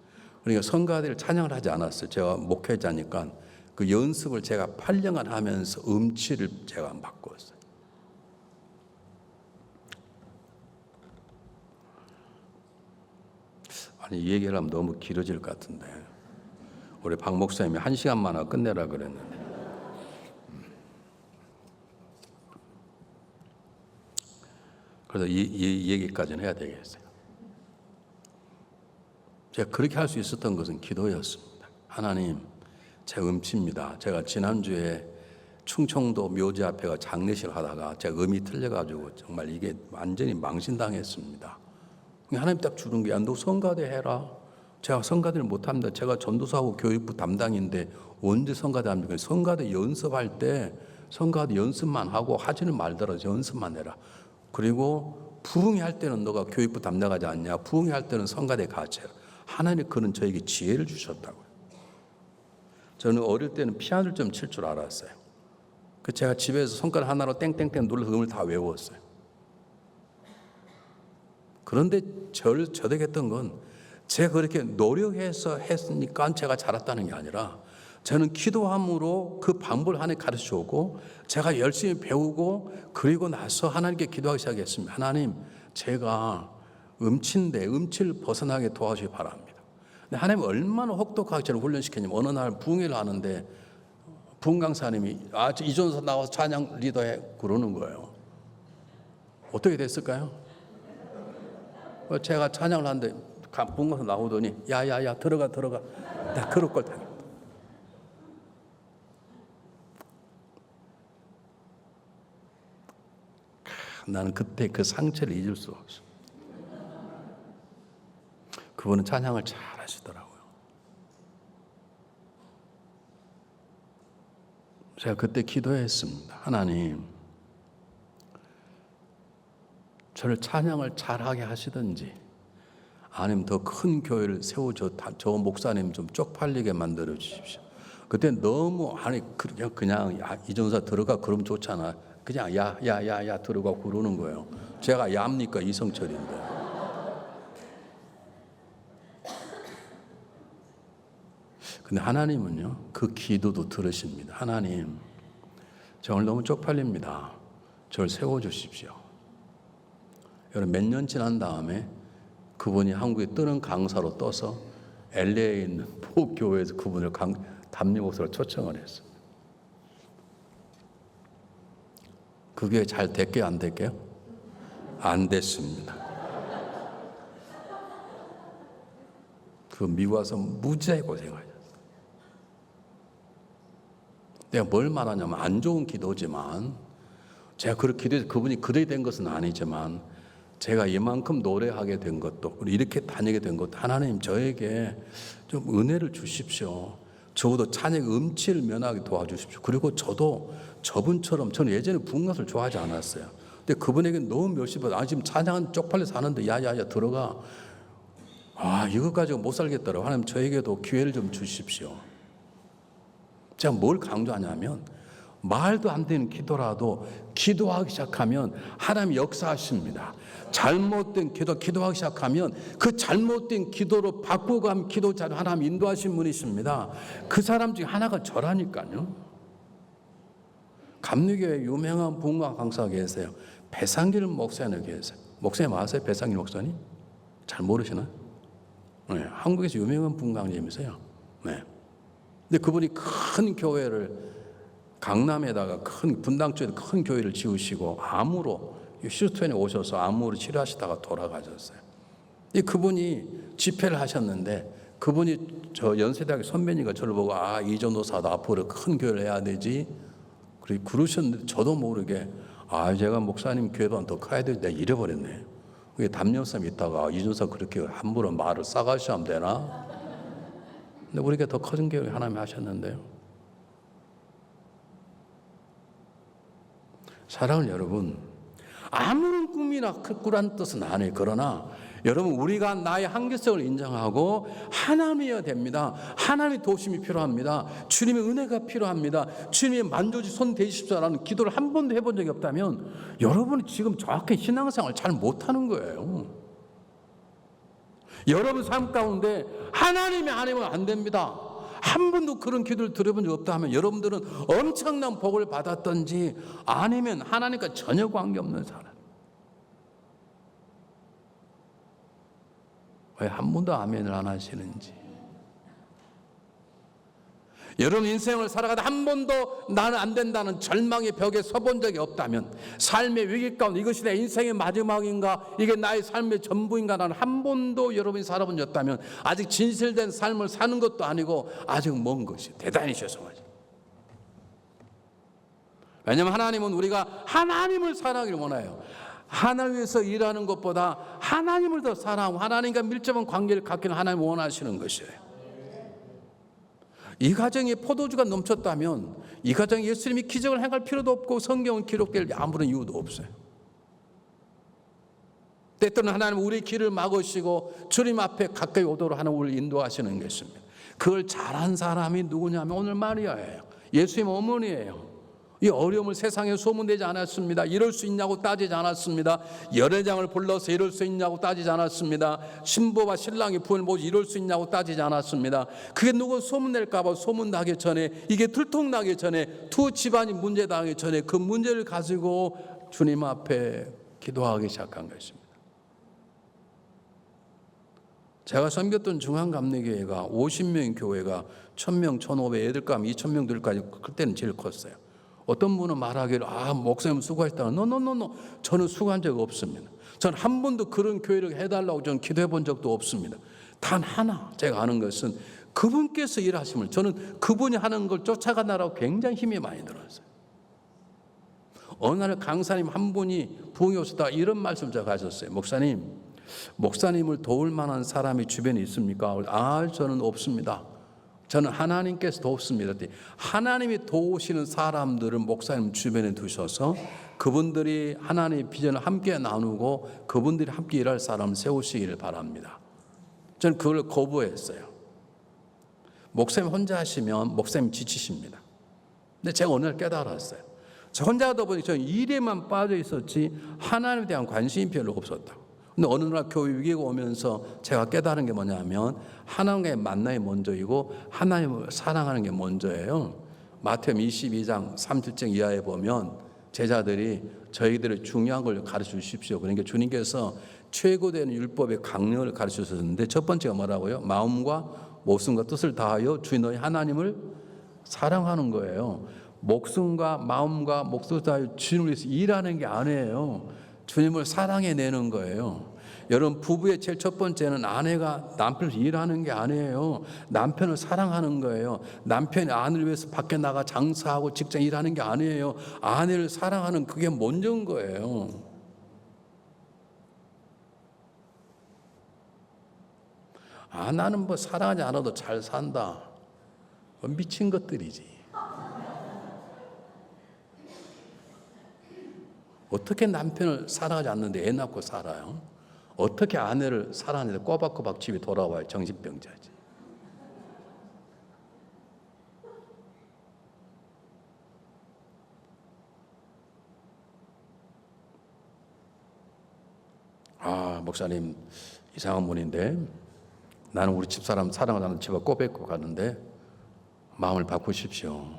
S1: 그러니까 성가대를 찬양을 하지 않았어요. 제가 목회자니까 그 연습을 제가 8년간 하면서 음치를 제가 바꿨어요. 이 얘기를 하면 너무 길어질 것 같은데 우리 박 목사님이 1시간만 하고 끝내라 그랬는데 그래서 이 얘기까지는 해야 되겠어요. 제가 그렇게 할 수 있었던 것은 기도였습니다. 하나님, 제 음치입니다. 제가 지난주에 충청도 묘지 앞에 장례식을 하다가 제가 음이 틀려가지고 정말 이게 완전히 망신당했습니다. 하나님 딱 주는 게 너 성가대 해라. 제가 성가대를 못합니다. 제가 전도사하고 교육부 담당인데 언제 성가대 합니까? 성가대 연습할 때 성가대 연습만 하고 하지는 말더라도 연습만 해라. 그리고 부흥회 할 때는 너가 교육부 담당하지 않냐. 부흥회 할 때는 성가대 같이 해라. 하나님 그는 저에게 지혜를 주셨다고요. 저는 어릴 때는 피아노를 좀 칠 줄 알았어요. 제가 집에서 손가락 하나로 땡땡땡 눌러서 음을 다 외웠어요. 그런데 저득했던 건 제가 그렇게 노력해서 했으니까 제가 잘했다는 게 아니라 저는 기도함으로 그 방법을 하나님 가르쳐 오고 제가 열심히 배우고 그리고 나서 하나님께 기도하기 시작했습니다. 하나님, 제가 음치인데 음치를 벗어나게 도와주시기 바랍니다. 근데 하나님 얼마나 혹독하게 저를 훈련시켰냐면 어느 날 부흥회를 하는데 부흥 강사님이 이전서 나와서 찬양 리더해 그러는 거예요. 어떻게 됐을까요? 제가 찬양을 하는데 부흥가서 나오더니 야야야 들어가 나 그럴 걸 당했다. 나는 그때 그 상처를 잊을 수 없어. 그분은 찬양을 잘 하시더라고요. 제가 그때 기도했습니다. 하나님, 저를 찬양을 잘하게 하시든지 아니면 더 큰 교회를 세워줘 저 목사님 좀 쪽팔리게 만들어 주십시오. 그때 너무 그냥 이전사 들어가 그러면 좋잖아. 그냥 야 들어가 그러는 거예요. 제가 야입니까 이성철인데. 근데 하나님은요 그 기도도 들으십니다. 하나님, 저 오늘 너무 쪽팔립니다. 저를 세워주십시오. 여러분 몇 년 지난 다음에 그분이 한국에 뜨는 강사로 떠서 LA에 있는 모 교회에서 그분을 담임 목사로 초청을 했어요. 그게 잘 됐게요, 안 됐게요? 안 됐습니다. 그 미국 와서 무지하게 고생하셨어요. 내가 뭘 말하냐면 안 좋은 기도지만 제가 그렇게 기도해서 그분이 그래 된 것은 아니지만 제가 이만큼 노래하게 된 것도 이렇게 다니게 된 것도 하나님 저에게 좀 은혜를 주십시오. 적어도 찬양 음치를 면하게 도와주십시오. 그리고 저도 저분처럼 저는 예전에 부흥가수를 좋아하지 않았어요. 근데 그분에게 너무 멸시받아. 지금 찬양은 쪽팔려서 하는데 야야야 들어가. 이것 가지고 못 살겠더라고요. 하나님 저에게도 기회를 좀 주십시오. 제가 뭘 강조하냐면 말도 안 되는 기도라도 기도하기 시작하면 하나님이 역사하십니다. 잘못된 기도하기 시작하면 그 잘못된 기도로 바꾸고 가면 기도 잘 하나님 인도하신 분이십니다. 그 사람 중에 하나가 저라니까요. 감리교회 유명한 부흥가 강사가 계세요. 배상길 목사님 계세요. 목사님 아세요? 배상길 목사님? 잘 모르시나요? 네, 한국에서 유명한 분광님이세요. 네. 근데 그분이 큰 교회를 강남에다가 큰 분당 쪽에 큰 교회를 지으시고 암으로 휴스턴에 오셔서 암으로 치료하시다가 돌아가셨어요. 그분이 집회를 하셨는데 그분이 저 연세대학교 선배님과 저를 보고 이 전도사도 앞으로 큰 교회를 해야 되지 그러셨는데 저도 모르게 제가 목사님 교회보다 더 커야 되지 내가 잃어버렸네. 그게 담임선생님 있다가 이 전도사 그렇게 함부로 말을 싸가시 하면 되나? 근데 우리가 더 커진 교회 하나님 하셨는데요. 사랑하는 여러분, 아무런 꿈이나 꾸란 뜻은 안 해요. 그러나 여러분 우리가 나의 한계성을 인정하고 하나님이어야 됩니다. 하나님의 도심이 필요합니다. 주님의 은혜가 필요합니다. 주님의 만져주 손 대십시오라는 기도를 한 번도 해본 적이 없다면 여러분이 지금 정확히 신앙생활을 잘 못하는 거예요. 여러분 삶 가운데 하나님이 아니면 안 됩니다. 한 번도 그런 기도를 들어본 적 없다 하면 여러분들은 엄청난 복을 받았던지 아니면 하나님과 전혀 관계없는 사람. 왜 한 번도 아멘을 안 하시는지. 여러분 인생을 살아가다 한 번도 나는 안 된다는 절망의 벽에 서본 적이 없다면 삶의 위기 가운데 이것이 내 인생의 마지막인가 이게 나의 삶의 전부인가 나는 한 번도 여러분이 살아본 적 없다면 아직 진실된 삶을 사는 것도 아니고 아직 먼 것이 대단히 죄송하죠. 왜냐하면 하나님은 우리가 하나님을 사랑하기를 원해요. 하나님 위해서 일하는 것보다 하나님을 더 사랑하고 하나님과 밀접한 관계를 갖기를 하나님이 원하시는 것이에요. 이 가정에 포도주가 넘쳤다면 이 가정에 예수님이 기적을 행할 필요도 없고 성경은 기록될 아무런 이유도 없어요. 때때로는 하나님은 우리 길을 막으시고 주님 앞에 가까이 오도록 하는 우리를 인도하시는 것입니다. 그걸 잘한 사람이 누구냐면 오늘 마리아예요. 예수님 어머니예요. 이 어려움을 세상에 소문되지 않았습니다. 이럴 수 있냐고 따지지 않았습니다. 연회장을 불러서 이럴 수 있냐고 따지지 않았습니다. 신부와 신랑이 부인을 모시 이럴 수 있냐고 따지지 않았습니다. 그게 누구 소문낼까 봐 소문나기 전에 이게 들통나기 전에 두 집안이 문제당하기 전에 그 문제를 가지고 주님 앞에 기도하기 시작한 것입니다. 제가 섬겼던 중앙감리교회가 50명 교회가 1000명, 1500 애들 가면 2000명들까지 그때는 제일 컸어요. 어떤 분은 말하기를 목사님 수고하셨다가 노 저는 수고한 적 없습니다. 저는 한 번도 그런 교회를 해달라고 저는 기도해 본 적도 없습니다. 단 하나 제가 아는 것은 그분께서 일하심을 저는 그분이 하는 걸 쫓아가느라고 굉장히 힘이 많이 들었어요. 어느 날 강사님 한 분이 부흥이 오셨다가 이런 말씀을 제가 하셨어요. 목사님을 도울 만한 사람이 주변에 있습니까? 저는 없습니다. 저는 하나님께서 돕습니다. 하나님이 도우시는 사람들을 목사님 주변에 두셔서 그분들이 하나님의 비전을 함께 나누고 그분들이 함께 일할 사람을 세우시기를 바랍니다. 저는 그걸 거부했어요. 목사님 혼자 하시면 목사님 지치십니다. 근데 제가 오늘 깨달았어요. 저 혼자 하다 보니 저는 일에만 빠져 있었지 하나님에 대한 관심이 별로 없었다. 근데 어느 날 교회 위기가 오면서 제가 깨달은 게 뭐냐면 하나님과의 만남이 먼저이고 하나님을 사랑하는 게 먼저예요. 마태복음 22장 37절 이하에 보면 제자들이 저희들의 중요한 걸 가르쳐 주십시오. 그러니까 주님께서 최고되는 율법의 강령을 가르쳐 주셨는데 첫 번째가 뭐라고요? 마음과 목숨과 뜻을 다하여 주인 너희 하나님을 사랑하는 거예요. 목숨과 마음과 목숨을 다하여 주님을 위해서 일하는 게 아니에요. 주님을 사랑해내는 거예요. 여러분 부부의 제일 첫 번째는 아내가 남편을 일하는 게 아니에요. 남편을 사랑하는 거예요. 남편이 아내를 위해서 밖에 나가 장사하고 직장 일하는 게 아니에요. 아내를 사랑하는 그게 먼저인 거예요. 나는 뭐 사랑하지 않아도 잘 산다. 미친 것들이지. 어떻게 남편을 사랑하지 않는데 애 낳고 살아요? 어떻게 아내를 사랑하는데 꼬박꼬박 집에 돌아와요? 정신병자지. 목사님 이상한 분인데 나는 우리 집사람 사랑하는 집에 꼬박꼬박 가는데 마음을 바꾸십시오.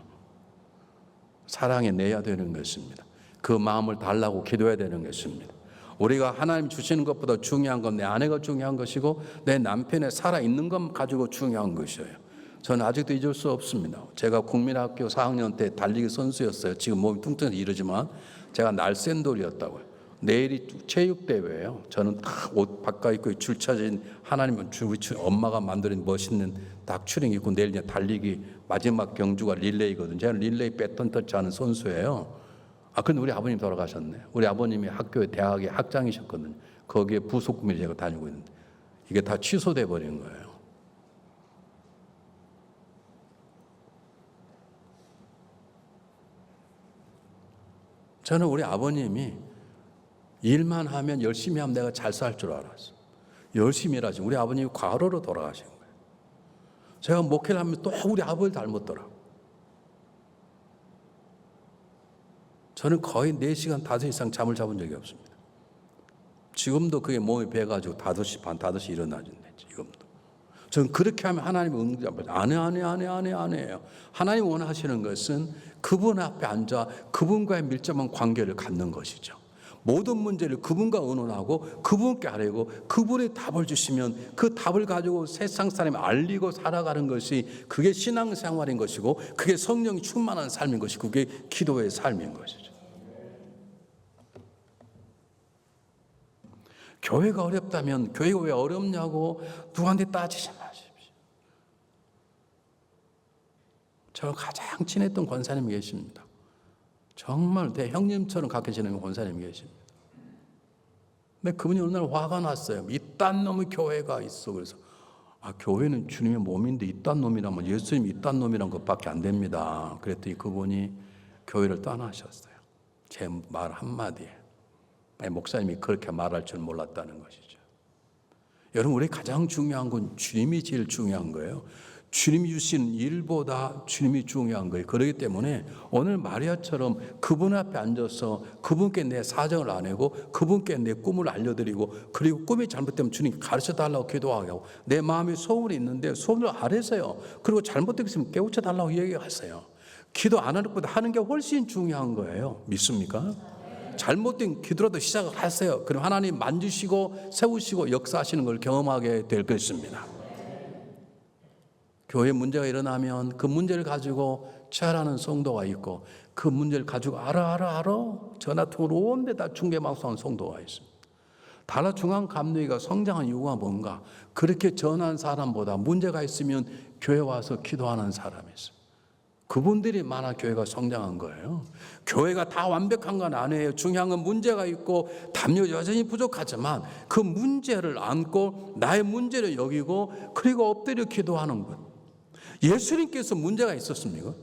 S1: 사랑해내야 되는 것입니다. 그 마음을 달라고 기도해야 되는 것입니다. 우리가 하나님 주시는 것보다 중요한 건 내 아내가 중요한 것이고 내 남편의 살아있는 것 가지고 중요한 것이에요. 저는 아직도 잊을 수 없습니다. 제가 국민학교 4학년 때 달리기 선수였어요. 지금 몸이 뚱뚱해서 이러지만 제가 날쌘돌이었다고요. 내일이 체육대회예요. 저는 다 옷 바꿔 입고 줄차진 하나님은 엄마가 만든 멋있는 딱 추링 입고 내일 이제 달리기 마지막 경주가 릴레이거든요. 제가 릴레이 배턴 터치하는 선수예요. 근데 우리 아버님 돌아가셨네. 우리 아버님이 학교에 대학의 학장이셨거든요. 거기에 부속구밀 제가 다니고 있는데 이게 다 취소돼 버린 거예요. 저는 우리 아버님이 일만 하면 열심히 하면 내가 잘 살 줄 알았어. 열심히 일하지. 우리 아버님이 과로로 돌아가신 거예요. 제가 목회를 하면 또 우리 아버지를 닮았더라. 저는 거의 4시간, 5시 이상 잠을 자본 적이 없습니다. 지금도 그게 몸이 배가지고 5시 반, 5시 일어나준대. 지금도. 저는 그렇게 하면 하나님이 응답을 안 해요. 하나님 원하시는 것은 그분 앞에 앉아 그분과의 밀접한 관계를 갖는 것이죠. 모든 문제를 그분과 의논하고 그분께 아뢰고 그분이 답을 주시면 그 답을 가지고 세상 사람이 알리고 살아가는 것이 그게 신앙생활인 것이고 그게 성령이 충만한 삶인 것이고 그게 기도의 삶인 것이죠. 교회가 어렵다면 교회가 왜 어렵냐고 누구한테 따지지 마십시오. 저와 가장 친했던 권사님이 계십니다. 정말 내 형님처럼 가까워지는 권사님이 계십니다. 근데 그분이 어느 날 화가 났어요. 이딴 놈의 교회가 있어. 그래서 교회는 주님의 몸인데 이딴 놈이라면 예수님이 이딴 놈이란 것밖에 안 됩니다. 그랬더니 그분이 교회를 떠나셨어요. 제 말 한마디에. 목사님이 그렇게 말할 줄 몰랐다는 것이죠. 여러분, 우리 가장 중요한 건 주님이 제일 중요한 거예요. 주님이 주신 일보다 주님이 중요한 거예요. 그렇기 때문에 오늘 마리아처럼 그분 앞에 앉아서 그분께 내 사정을 아내고 그분께 내 꿈을 알려드리고 그리고 꿈이 잘못되면 주님 가르쳐달라고 기도하고 내 마음에 소원이 있는데 소원을 아뢰세요. 그리고 잘못되었으면 깨우쳐달라고 얘기하세요. 기도 안 하는 것보다 하는 게 훨씬 중요한 거예요. 믿습니까? 잘못된 기도라도 시작을 하세요. 그럼 하나님 만지시고 세우시고 역사하시는 걸 경험하게 될 것입니다. 교회에 문제가 일어나면 그 문제를 가지고 체할하는 성도가 있고 그 문제를 가지고 알아 전화통으로 온 데다 중계방송하는 성도가 있습니다. 달라 중앙감리가 성장한 이유가 뭔가? 그렇게 전한 사람보다 문제가 있으면 교회 와서 기도하는 사람이 있어요. 그분들이 많아 교회가 성장한 거예요. 교회가 다 완벽한 건 아니에요. 중요한 건 문제가 있고 담요 여전히 부족하지만 그 문제를 안고 나의 문제를 여기고 그리고 엎드려 기도하는 것. 예수님께서 문제가 있었습니까?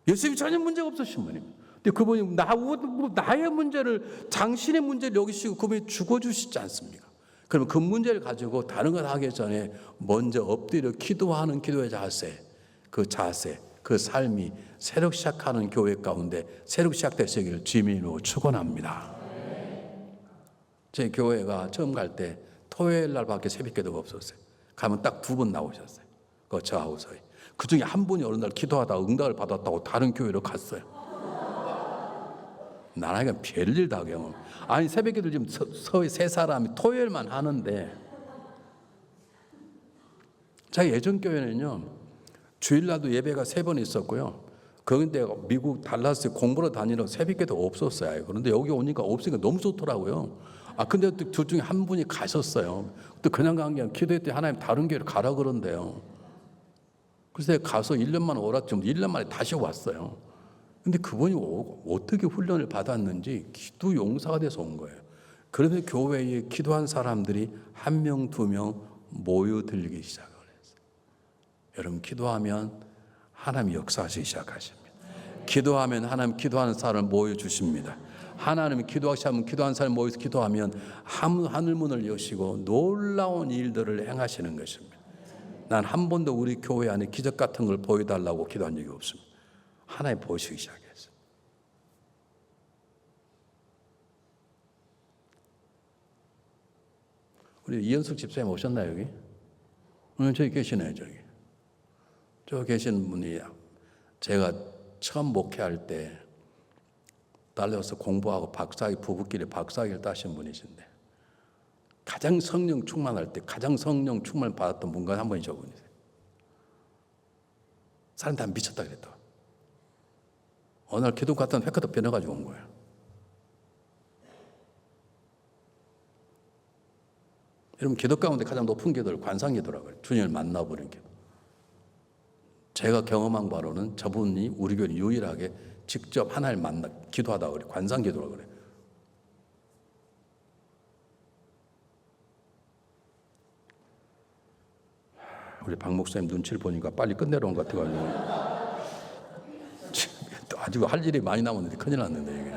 S1: 예수님이 전혀 문제가 없으신 분입니다. 근데 그분이 나의 문제를 당신의 문제를 여기시고 그분이 죽어주시지 않습니까? 그러면 그 문제를 가지고 다른 걸 하기 전에 먼저 엎드려 기도하는 기도의 자세, 그 삶이 새로 시작하는 교회 가운데 새로 시작되시기를 주님으로 축원합니다. 제 교회가 처음 갈 때 토요일 날밖에 새벽기도가 없었어요. 가면 딱 2분 나오셨어요. 저하고서요. 그 중에 한 분이 어느 날 기도하다가 응답을 받았다고 다른 교회로 갔어요. 나라니까 별일 다 경험. 아니 새벽기도 지금 서희 3사람이 토요일만 하는데 자 예전 교회는요. 주일날도 예배가 3번 있었고요. 그런데 미국 달라스에 공부로 다니러 새벽기도 없었어요. 그런데 여기 오니까 없으니까 너무 좋더라고요. 근데 둘 중에 한 분이 가셨어요. 또 그냥 간 게 아니라 기도했더니 하나님 다른 교회를 가라 그런대요. 그래서 가서 1년만 오라 좀 1년 만에 다시 왔어요. 근데 그분이 어떻게 훈련을 받았는지 기도 용사가 돼서 온 거예요. 그러면서 교회에 기도한 사람들이 1명, 2명 모여들기 시작해요. 여러분 기도하면 하나님 역사하시기 시작하십니다. 기도하면 하나님 기도하는 사람을 모여주십니다. 하나님이 기도하시면 기도하는 사람을 모여서 기도하면 하늘문을 여시고 놀라운 일들을 행하시는 것입니다. 난 한 번도 우리 교회 안에 기적 같은 걸 보여달라고 기도한 적이 없습니다. 하나님 보시기 시작했어요. 우리 이현숙 집사님 오셨나요 여기? 오늘 저기 계시네요 저기. 저 계신 분이 제가 처음 목회할 때 달려서 공부하고 부부끼리 박사학위를 따신 분이신데 가장 성령 충만할 때 가장 성령 충만을 받았던 분과 한 분이 저분이세요. 사람 다 미쳤다 그랬다. 어느 날 기도 갔더니 획하다 변해가지고 온 거예요. 여러분, 기도 가운데 가장 높은 기도를 관상기도라고 해요. 주님을 만나버린 기도. 제가 경험한 바로는 저분이 우리 교회 유일하게 직접 하나님을 만나 기도하다고 그래요. 관상기도라고 그래요. 우리 박 목사님 눈치를 보니까 빨리 끝내러 온 것 같아가지고 아직 할 일이 많이 남았는데 큰일 났는데 이게.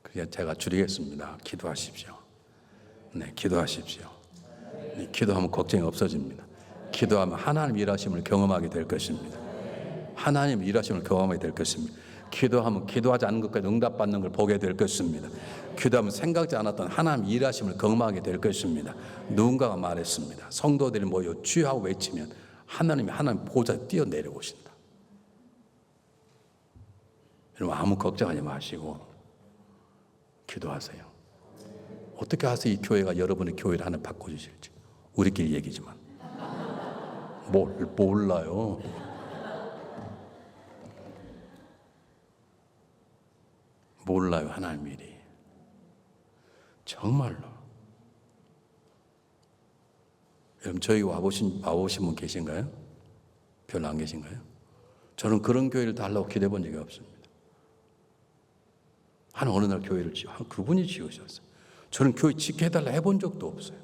S1: 그냥 제가 줄이겠습니다. 기도하십시오. 네, 기도하십시오. 네, 기도하면 걱정이 없어집니다. 기도하면 하나님 일하심을 경험하게 될 것입니다. 하나님 일하심을 경험하게 될 것입니다. 기도하면 기도하지 않은 것까지 응답받는 걸 보게 될 것입니다. 기도하면 생각지 않았던 하나님 일하심을 경험하게 될 것입니다. 누군가가 말했습니다. 성도들이 모여 주하고 외치면 하나님 보좌에 뛰어내려오신다. 여러분, 아무 걱정하지 마시고 기도하세요. 어떻게 해서 이 교회가 여러분의 교회를 하나 바꿔주실지 우리끼리 얘기지만 몰라요. 몰라요. 하나님 일이 정말로. 여러분, 저희 와보신 분 계신가요? 별로 안 계신가요? 저는 그런 교회를 달라고 기대해 본 적이 없습니다. 어느 날 교회를 그분이 지으셨어요. 저는 교회 짓게 해달라 해본 적도 없어요.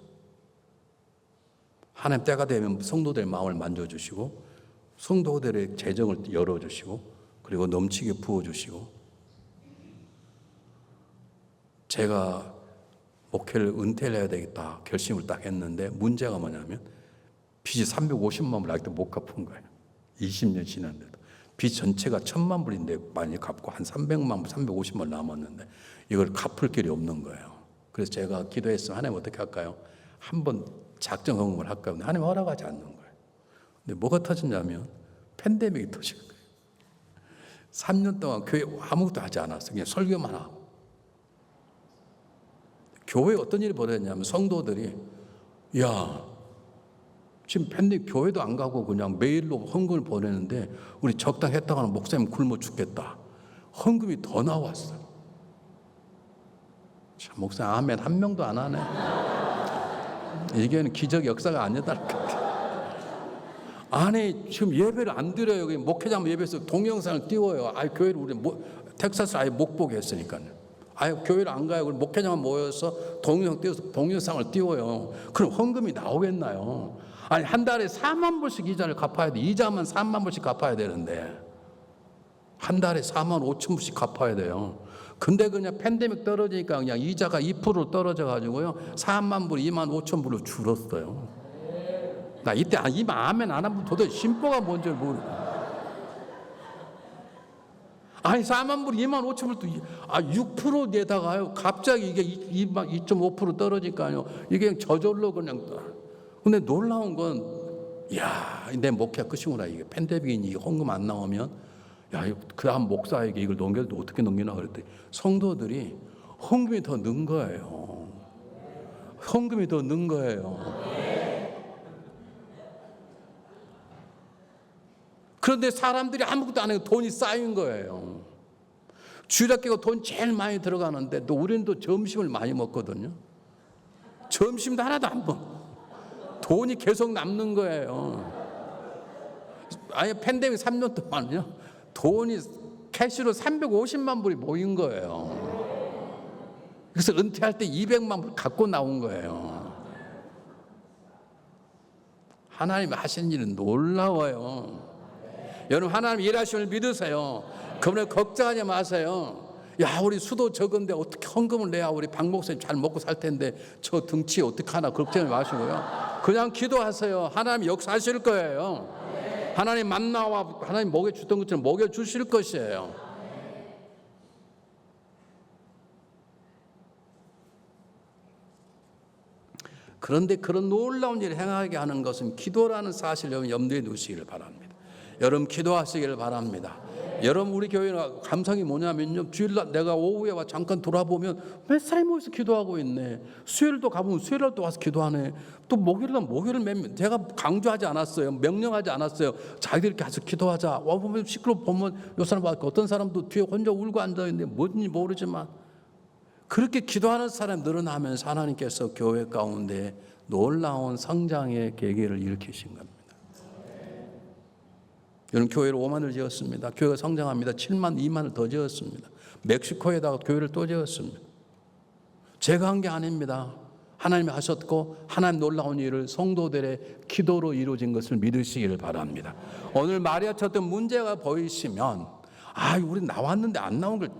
S1: 하나님 때가 되면 성도들의 마음을 만져주시고 성도들의 재정을 열어주시고 그리고 넘치게 부어주시고, 제가 목회를 은퇴를 해야 되겠다 결심을 딱 했는데 문제가 뭐냐면 빚이 350만 불 아직도 못 갚은 거예요. 20년 지났는데도. 빚 전체가 1,000만 불인데 많이 갚고 한 300만 불, 350만 불 남았는데 이걸 갚을 길이 없는 거예요. 그래서 제가 기도했으면 하나님 어떻게 할까요? 한번 작정 헌금을 할까요? 근데 하나님 허락하지 않는 거예요. 근데 뭐가 터졌냐면 팬데믹이 터진 거예요. 3년 동안 교회 아무것도 하지 않았어요. 그냥 설교만 하고. 교회에 어떤 일이 벌어졌냐면 성도들이 지금 팬데믹 교회도 안 가고 그냥 메일로 헌금을 보내는데 우리 적당 했다가 하면 목사님 굶어 죽겠다. 헌금이 더 나왔어요. 참, 목사님 아멘 한 명도 안 하네. 이게는 기적 역사가 아니다니까. 아니, 지금 예배를 안 드려요. 목회장 예배에서 동영상을 띄워요. 교회를 우리 텍사스 아예 못 보게 했으니까요. 교회를 안 가요. 그럼 목회장만 모여서 동영상 띄워서 동영상을 띄워요. 그럼 헌금이 나오겠나요? 한 달에 4만 불씩 이자를 갚아야 돼. 이자만 3만 불씩 갚아야 되는데 한 달에 4만 5천 불씩 갚아야 돼요. 근데 그냥 팬데믹 떨어지니까 그냥 이자가 2% 떨어져 가지고요 4만 불, 2만 5천 불로 줄었어요. 나 이때 아멘 안 하면 도대체 심보가 뭔지 모르고. 4만 불, 2만 5천 불도 6% 내다가요 갑자기 이게 2.5% 떨어지니까요 이게 그냥 저절로 그냥. 근데 놀라운 건 내 목회가 끝이구나. 이게 팬데믹이니 이게 헌금 안 나오면 그 다음 목사에게 이걸 넘겨도 어떻게 넘기나 그랬더니 성도들이 헌금이 더 는 거예요. 헌금이 더 는 거예요. 그런데 사람들이 아무것도 안 해도 돈이 쌓인 거예요. 주일학교가 돈 제일 많이 들어가는데 또 우리는 또 점심을 많이 먹거든요. 점심도 하나도 안 먹어. 돈이 계속 남는 거예요. 팬데믹 3년 동안요 돈이 캐시로 350만 불이 모인 거예요. 그래서 은퇴할 때 200만 불 갖고 나온 거예요. 하나님이 하신 일은 놀라워요. 여러분, 하나님 일하심을 믿으세요. 그러면 걱정하지 마세요. 우리 수도 적은데 어떻게 헌금을 내야 우리 박 목사님 잘 먹고 살 텐데 저 등치 어떻게 하나 걱정하지 마시고요. 그냥 기도하세요. 하나님 역사하실 거예요. 하나님 만나와 하나님 먹여주던 것처럼 먹여주실 것이에요. 그런데 그런 놀라운 일을 행하게 하는 것은 기도라는 사실을 염두에 두시기를 바랍니다. 여러분, 기도하시기를 바랍니다. 여러분 우리 교회는 감성이 뭐냐면요, 주일날 내가 오후에 와 잠깐 돌아보면 몇 사람이 모여서 기도하고 있네. 수요일도 가보면 수요일날 또 와서 기도하네. 또 목요일날 목요일 제가 강조하지 않았어요, 명령하지 않았어요. 자기들이 가서 기도하자. 와 보면 시끄럽 보면 요 사람 어떤 사람도 뒤에 혼자 울고 앉아 있는데 뭔지 모르지만 그렇게 기도하는 사람이 늘어나면서 하나님께서 교회 가운데 놀라운 성장의 계기를 일으키신 겁니다. 여러분 교회를 5만을 지었습니다. 교회가 성장합니다. 7만, 2만을 더 지었습니다. 멕시코에다가 교회를 또 지었습니다. 제가 한 게 아닙니다. 하나님이 하셨고 하나님 놀라운 일을 성도들의 기도로 이루어진 것을 믿으시기를 바랍니다. 오늘 마리아 쳤던 문제가 보이시면 우리 나왔는데 안 나온 걸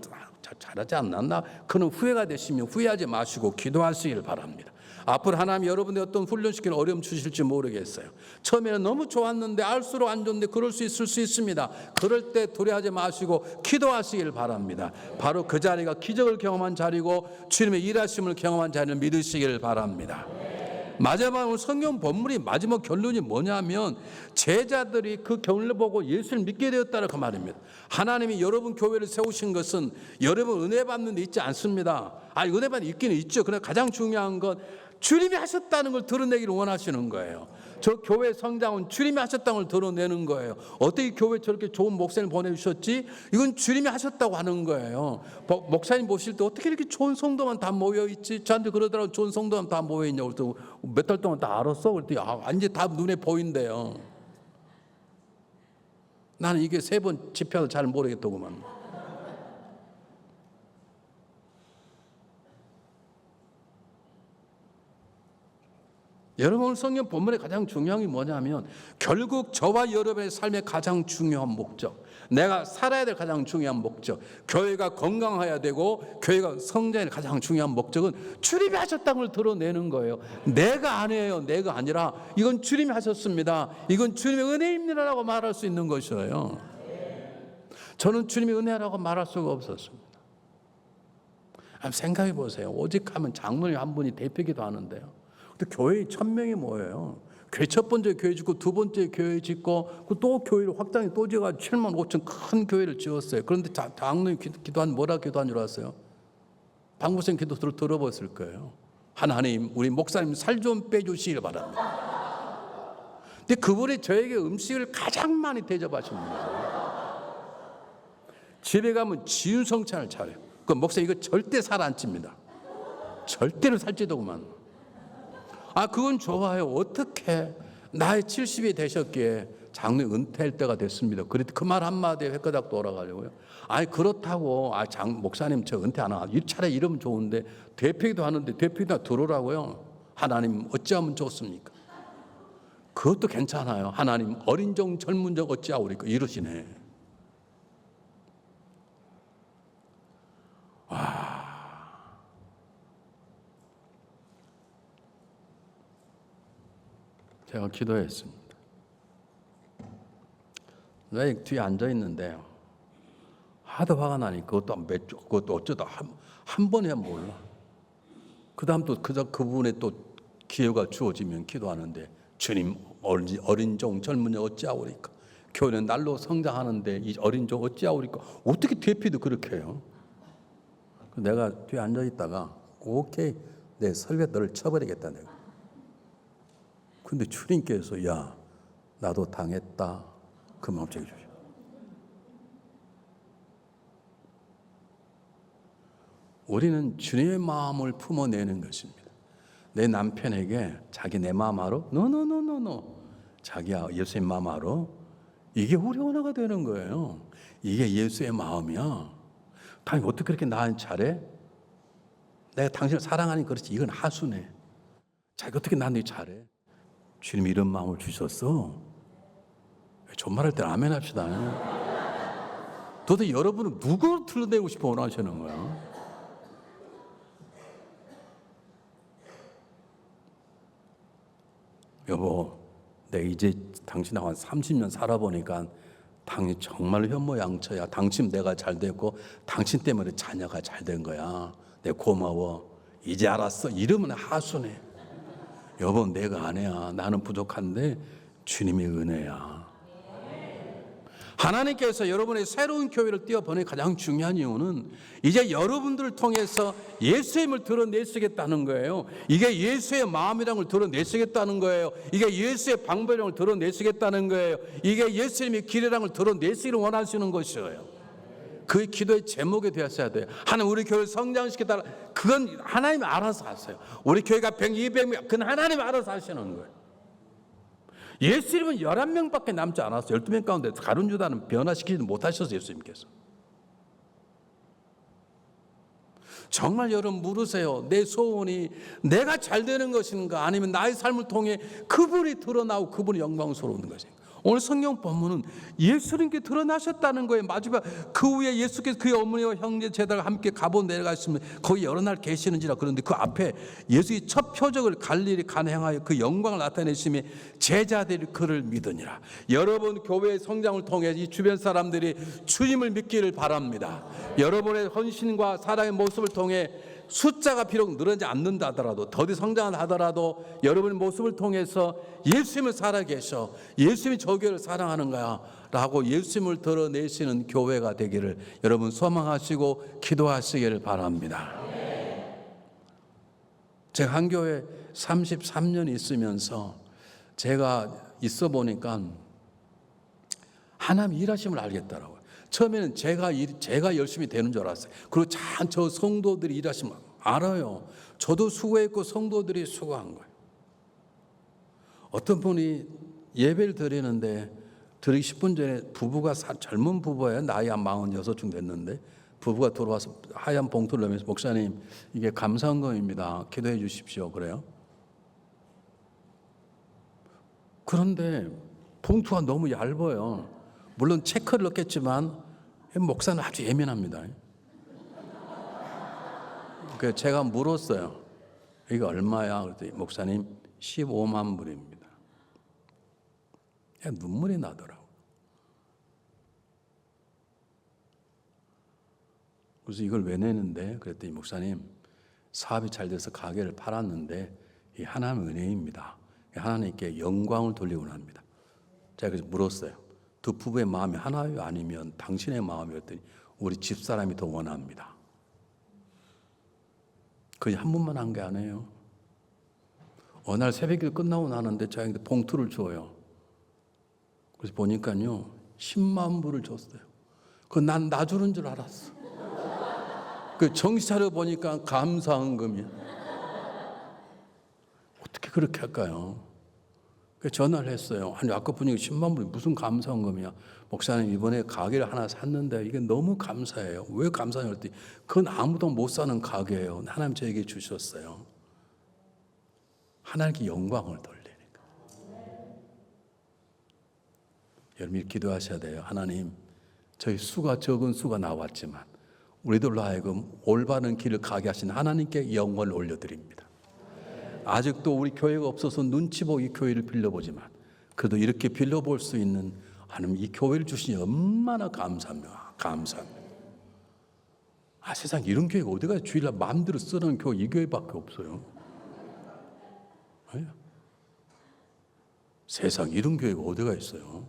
S1: 잘하지 않았나? 그는 후회가 되시면 후회하지 마시고 기도하시기를 바랍니다. 앞으로 하나님 여러분의 어떤 훈련시키는 어려움 주실지 모르겠어요. 처음에는 너무 좋았는데 알수록 안 좋은데 그럴 수 있을 수 있습니다. 그럴 때 두려워하지 마시고 기도하시길 바랍니다. 바로 그 자리가 기적을 경험한 자리고 주님의 일하심을 경험한 자리를 믿으시길 바랍니다. 마지막 성경 본문이 마지막 결론이 뭐냐면 제자들이 그 경륜을 보고 예수를 믿게 되었다는 그 말입니다. 하나님이 여러분 교회를 세우신 것은 여러분 은혜 받는 데 있지 않습니다. 은혜 받는 데 있기는 있죠. 그러나 가장 중요한 건 주님이 하셨다는 걸 드러내기를 원하시는 거예요. 저 교회 성장은 주님이 하셨다는 걸 드러내는 거예요. 어떻게 교회 저렇게 좋은 목사님 보내주셨지? 이건 주님이 하셨다고 하는 거예요. 목사님 모실 때 어떻게 이렇게 좋은 성도만 다 모여있지? 저한테 그러더라고, 좋은 성도만 다 모여있냐고. 그랬더니 몇 달 동안 다 알았어? 그랬더니 이제 다 눈에 보인대요. 나는 이게 3번 집회도 잘 모르겠더구만. 여러분 오늘 성경 본문의 가장 중요한 게 뭐냐면 결국 저와 여러분의 삶의 가장 중요한 목적, 내가 살아야 될 가장 중요한 목적, 교회가 건강해야 되고 교회가 성장의 가장 중요한 목적은 주님이 하셨다는 걸 드러내는 거예요. 내가 아니에요. 내가 아니라 이건 주님이 하셨습니다. 이건 주님의 은혜입니다라고 말할 수 있는 것이에요. 저는 주님의 은혜라고 말할 수가 없었습니다. 한번 생각해 보세요. 오직 하면 장로님 한 분이 대표기도 하는데요. 교회 1000명이 모여요. 교회 첫 번째 교회 짓고 두 번째 교회 짓고 또 교회를 확장해 또 지어가지고 7만 5천 큰 교회를 지었어요. 그런데 장로님 기도한 뭐라 기도한 줄 아세요? 방구생 기도 들어봤을 거예요. 하나님 우리 목사님 살 좀 빼주시길 바랍니다. 근데 그분이 저에게 음식을 가장 많이 대접하십니다. 집에 가면 지윤성찬을 차려요. 그 목사 이거 절대 살 안 찝니다. 절대로 살찌더구만. 그건 좋아요. 어떻게 나이 70이 되셨기에 장로님 은퇴할 때가 됐습니다. 그래도 그 말 한마디에 횟가닥 돌아가려고요. 그렇다고 목사님 저 은퇴 안 하고 차라리 이러면 좋은데 대표기도 하는데 대표기도 들어오라고요. 하나님 어찌하면 좋습니까? 그것도 괜찮아요. 하나님 어린 종 젊은 종 어찌하오리까 이러시네. 제가 기도했습니다. 내 뒤에 앉아 있는데 하도 화가 나니 그것도 어쩌다 한 번에 몰라. 그 다음 또 그분의 또 기회가 주어지면 기도하는데 주님 어린 종 젊은 종 어찌하오리까? 교회는 날로 성장하는데 이 어린 종 어찌하오리까? 어떻게 대피도 그렇게 해요? 내가 뒤에 앉아 있다가 오케이 내 설교 너를 쳐버리겠다 내가. 근데 주님께서 야 나도 당했다 그 마음 챙겨주셔. 우리는 주님의 마음을 품어내는 것입니다. 내 남편에게 자기 내 마음 알아? 노 자기야 예수의 마음 알아? 이게 우리 언어가 되는 거예요. 이게 예수의 마음이야. 당연히 어떻게 그렇게 나한테 잘해? 내가 당신을 사랑하니 그렇지. 이건 하수네. 자기 어떻게 나한테 잘해? 주님이 이런 마음을 주셨어. 존말할 때는 아멘 합시다. 도대체 여러분은 누구를 틀어내고 싶어 원하시는 거야? 여보, 내가 이제 당신하고 한 30년 살아보니까 당신 정말 현모양처야. 당신 내가 잘 됐고 당신 때문에 자녀가 잘 된 거야. 내가 고마워. 이제 알았어. 이러면 하수네. 여보 내가 아내야. 나는 부족한데 주님의 은혜야. 하나님께서 여러분의 새로운 교회를 띄워보는 가장 중요한 이유는 이제 여러분들을 통해서 예수님을 드러내시겠다는 거예요. 이게 예수의 마음이라는 걸 드러내시겠다는 거예요. 이게 예수의 방법이라는 걸 드러내시겠다는 거예요. 이게 예수님의 길이라는 걸 드러내시기를 원하시는 것이에요. 그 기도의 제목이 되었어야 돼요. 하나님 우리 교회를 성장시키다. 그건 하나님이 알아서 하세요. 우리 교회가 100, 200명 그건 하나님이 알아서 하시는 거예요. 예수님은 11명밖에 남지 않았어요. 12명 가운데 가룟 유다는 변화시키지 못하셨어요. 예수님께서. 정말 여러분 물으세요. 내 소원이 내가 잘 되는 것인가 아니면 나의 삶을 통해 그분이 드러나고 그분이 영광스러운 것인가. 오늘 성경 본문은 예수님께 드러나셨다는 거예요. 마지막 그 후에 예수께서 그의 어머니와 형제 제자가 함께 가보 내려가시면 거기 여러 날 계시는지라. 그런데 그 앞에 예수의 첫 표적을 갈릴리 가나 향하여 그 영광을 나타내시며 제자들이 그를 믿으니라. 여러분 교회의 성장을 통해 이 주변 사람들이 주님을 믿기를 바랍니다. 여러분의 헌신과 사랑의 모습을 통해 숫자가 비록 늘어나지 않는다 하더라도 더디 성장을 하더라도 여러분의 모습을 통해서 예수님을 살아계셔 예수님이 저 교회를 사랑하는 거야 라고 예수님을 드러내시는 교회가 되기를 여러분 소망하시고 기도하시기를 바랍니다. 제가 한 교회 33년 있으면서 제가 있어 보니까 하나님 일하심을 알겠더라고요. 처음에는 제가 열심히 되는 줄 알았어요. 그리고 참 저 성도들이 일하시면 알아요. 저도 수고했고 성도들이 수고한 거예요. 어떤 분이 예배를 드리는데 드리기 10분 전에 부부가 젊은 부부예요. 나이 한 46쯤 됐는데 부부가 들어와서 하얀 봉투를 내면서 목사님 이게 감사헌금입니다. 기도해 주십시오. 그래요. 그런데 봉투가 너무 얇아요. 물론 체크를 넣겠지만 목사는 아주 예민합니다. 그래서 제가 물었어요. 이게 얼마야? 그랬더니 목사님 15만 불입니다. 눈물이 나더라고요. 그래서 이걸 왜 내는데? 그랬더니 목사님 사업이 잘 돼서 가게를 팔았는데 이 하나님의 은혜입니다. 하나님께 영광을 돌리고 합니다. 제가 그래서 물었어요. 두 부부의 마음이 하나요? 아니면 당신의 마음이었더니 우리 집사람이 더 원합니다. 그냥 한 번만 한 게 아니에요. 어느 날 새벽기도 끝나고 나는데 저에게 봉투를 줘요. 그래서 보니까요 10만 불을 줬어요. 난 나 주는 줄 알았어. 그 정신 차려 보니까 감사헌금이야. 어떻게 그렇게 할까요? 그래서 전화를 했어요. 아니 아까 분위기 10만 불이 무슨 감사헌금이야. 목사님 이번에 가게를 하나 샀는데 이게 너무 감사해요. 왜 감사해요? 그랬더니 그건 아무도 못 사는 가게예요. 하나님 저에게 주셨어요. 하나님께 영광을 돌리니까. 여러분이 기도하셔야 돼요. 하나님 저희 수가 적은 수가 나왔지만 우리들로 하여금 올바른 길을 가게 하신 하나님께 영광을 올려드립니다. 아직도 우리 교회가 없어서 눈치 보고 이 교회를 빌려보지만 그래도 이렇게 빌려볼 수 있는 하나님 이 교회를 주시니 얼마나 감사합니다. 감사합니다. 세상 이런 교회가 어디가 주일날 마음대로 쓰는 교회 이 교회밖에 없어요. 세상 이런 교회가 어디가 있어요.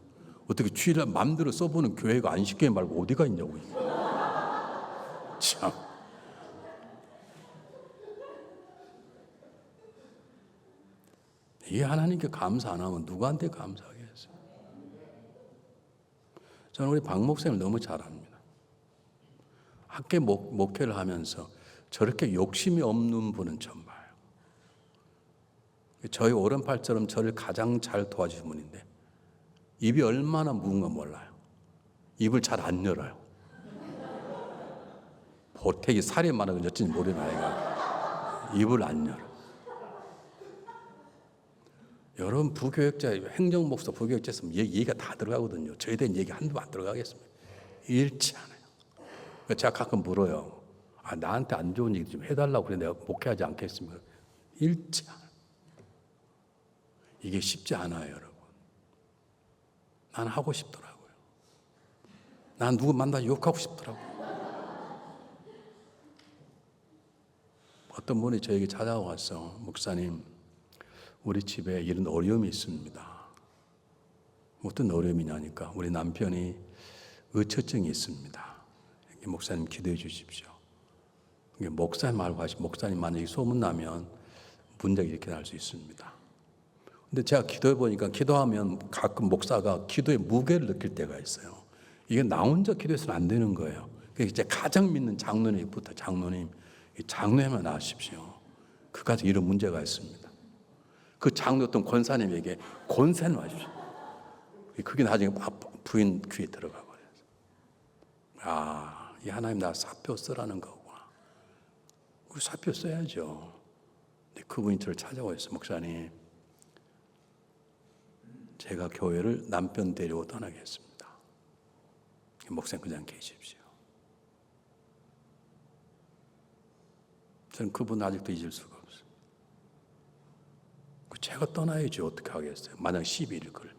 S1: 어떻게 주일날 마음대로 써보는 교회가 안식교회 말고 어디가 있냐고. 참. 이게 하나님께 감사 안 하면 누구한테 감사하겠어요? 저는 우리 박 목사님을 너무 잘 압니다. 학교 목회를 하면서 저렇게 욕심이 없는 분은 처음 봐요. 저희 오른팔처럼 저를 가장 잘 도와주신 분인데 입이 얼마나 무거운 건 몰라요. 입을 잘 안 열어요. 보태기 살이 많아서 어쩐지 모르는 아이가 입을 안 열어. 여러분 부교육자, 행정목사 부교육자 있으면 얘기가 다 들어가거든요. 저희에 대한 얘기 한두 번 안 들어가겠습니다. 잃지 않아요. 제가 가끔 물어요. 나한테 안 좋은 얘기 좀 해달라고 그래 내가 목회하지 않겠습니까? 잃지 않아요. 이게 쉽지 않아요, 여러분. 난 하고 싶더라고요. 난 누구 만나 욕하고 싶더라고요. 어떤 분이 저에게 찾아와서 목사님 우리 집에 이런 어려움이 있습니다. 어떤 어려움이냐니까 우리 남편이 의처증이 있습니다. 목사님 기도해 주십시오. 목사님 말고 하시 목사님 만약에 소문나면 문제가 이렇게 날 수 있습니다. 근데 제가 기도해 보니까 기도하면 가끔 목사가 기도의 무게를 느낄 때가 있어요. 이게 나 혼자 기도해서는 안 되는 거예요. 이제 가장 믿는 장로님부터 장로님만 나으십시오. 그까지 이런 문제가 있습니다. 그 장로였던 권사님에게 권세는 하십시오. 그게 나중에 부인 귀에 들어가 버려요. 이 하나님 나 사표 쓰라는 거구나. 그 사표 써야죠. 근데 그분이 저를 찾아오셨어요. 목사님, 제가 교회를 남편 데리고 떠나겠습니다. 목사님 그냥 계십시오. 저는 그분 아직도 잊을 수가 없어요. 제가 떠나야지 어떻게 하겠어요. 만약 12일 걸면.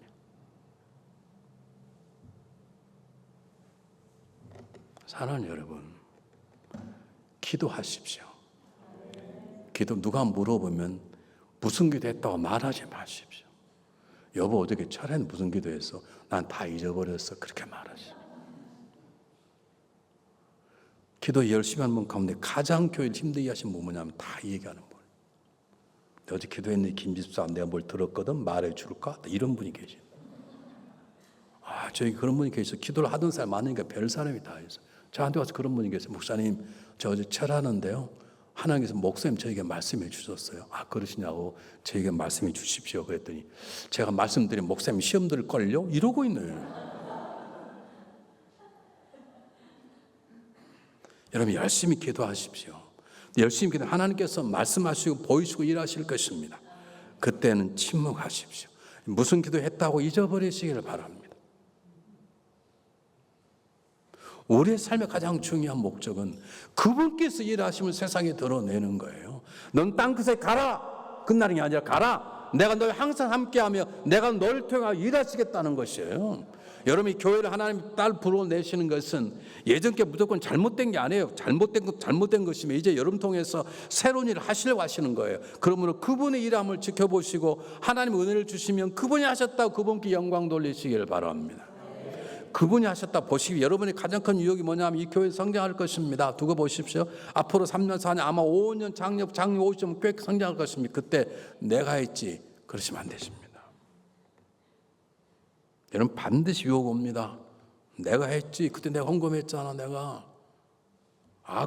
S1: 사랑하는 여러분, 기도하십시오. 기도 누가 물어보면 무슨 기도했다고 말하지 마십시오. 여보 어저께 철회는 무슨 기도했어? 난 다 잊어버렸어. 그렇게 말하십시오. 기도 열심히 하는 분 가운데 가장 교회를 힘들게 하신 분 뭐냐면 다 얘기하는 분. 어제 기도했는데 김집사 내가 뭘 들었거든 말해 줄까? 이런 분이 계신. 저희 그런 분이 계셔서 기도를 하던 사람 많으니까 별 사람이 다 있어요. 저한테 와서 그런 분이 계세요. 목사님, 저 어제 철하는데요. 하나님께서 목사님 저에게 말씀해 주셨어요. 그러시냐고 저에게 말씀해 주십시오. 그랬더니 제가 말씀드린 목사님 시험 들을걸요? 이러고 있네요. 여러분 열심히 기도하십시오. 열심히 기도 하나님께서 말씀하시고 보이시고 일하실 것입니다. 그때는 침묵하십시오. 무슨 기도했다고 잊어버리시기를 바랍니다. 우리의 삶의 가장 중요한 목적은 그분께서 일하심을 세상에 드러내는 거예요. 넌 땅끝에 가라. 끝나는 게 아니라 가라. 내가 너와 항상 함께하며 내가 너를 통해 일하시겠다는 것이에요. 여러분이 교회를 하나님 딸 불어내시는 것은 예전께 무조건 잘못된 게 아니에요. 잘못된 것이면 이제 여러분 통해서 새로운 일을 하시려고 하시는 거예요. 그러므로 그분의 일함을 지켜보시고 하나님 은혜를 주시면 그분이 하셨다고 그분께 영광 돌리시기를 바랍니다. 그분이 하셨다 보시기 여러분의 가장 큰 유혹이 뭐냐면 이 교회 성장할 것입니다. 두고 보십시오. 앞으로 3년 4년 아마 5년 장로 50점 꽤 성장할 것입니다. 그때 내가 했지 그러시면 안 되십니다. 여러분 반드시 유혹 옵니다. 내가 했지 그때 내가 헌금했잖아.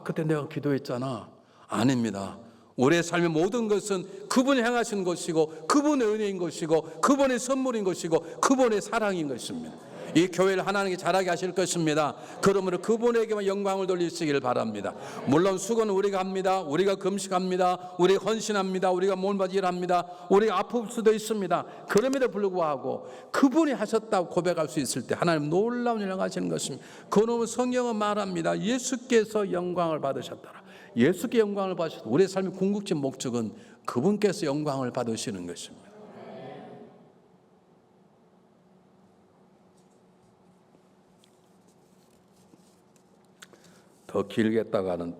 S1: 그때 내가 기도했잖아. 아닙니다. 우리의 삶의 모든 것은 그분이 행하신 것이고 그분의 은혜인 것이고 그분의 선물인 것이고 그분의 사랑인 것입니다. 이 교회를 하나님께 자라게 하실 것입니다. 그러므로 그분에게만 영광을 돌리시길 바랍니다. 물론 수고는 우리가 합니다. 우리가 금식합니다. 우리가 헌신합니다. 우리가 몸바지 일합니다. 우리가 아플 수도 있습니다. 그럼에도 불구하고 그분이 하셨다고 고백할 수 있을 때 하나님 놀라운 일을 하시는 것입니다. 그놈의 성경은 말합니다. 예수께서 영광을 받으셨더라. 예수께 영광을 받으셨다. 우리의 삶의 궁극적 목적은 그분께서 영광을 받으시는 것입니다. 더 길게 했다가는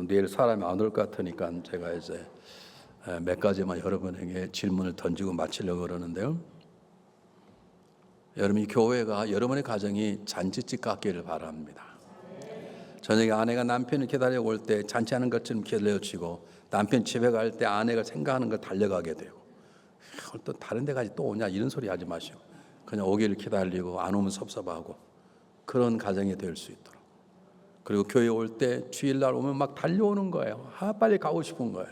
S1: 내일 사람이 안 올 것 같으니까 제가 이제 몇 가지만 여러분에게 질문을 던지고 마치려고 그러는데요. 여러분이 교회가 여러분의 가정이 잔치집 같기를 바랍니다. 저녁에 아내가 남편을 기다려 올 때 잔치하는 것처럼 기다려지고 남편 집에 갈 때 아내가 생각하는 걸 달려가게 되고 또 다른 데까지 또 오냐 이런 소리 하지 마시고 그냥 오기를 기다리고 안 오면 섭섭하고 그런 가정이 될 수 있도록. 그리고 교회 올 때 주일날 오면 막 달려오는 거예요. 빨리 가고 싶은 거예요.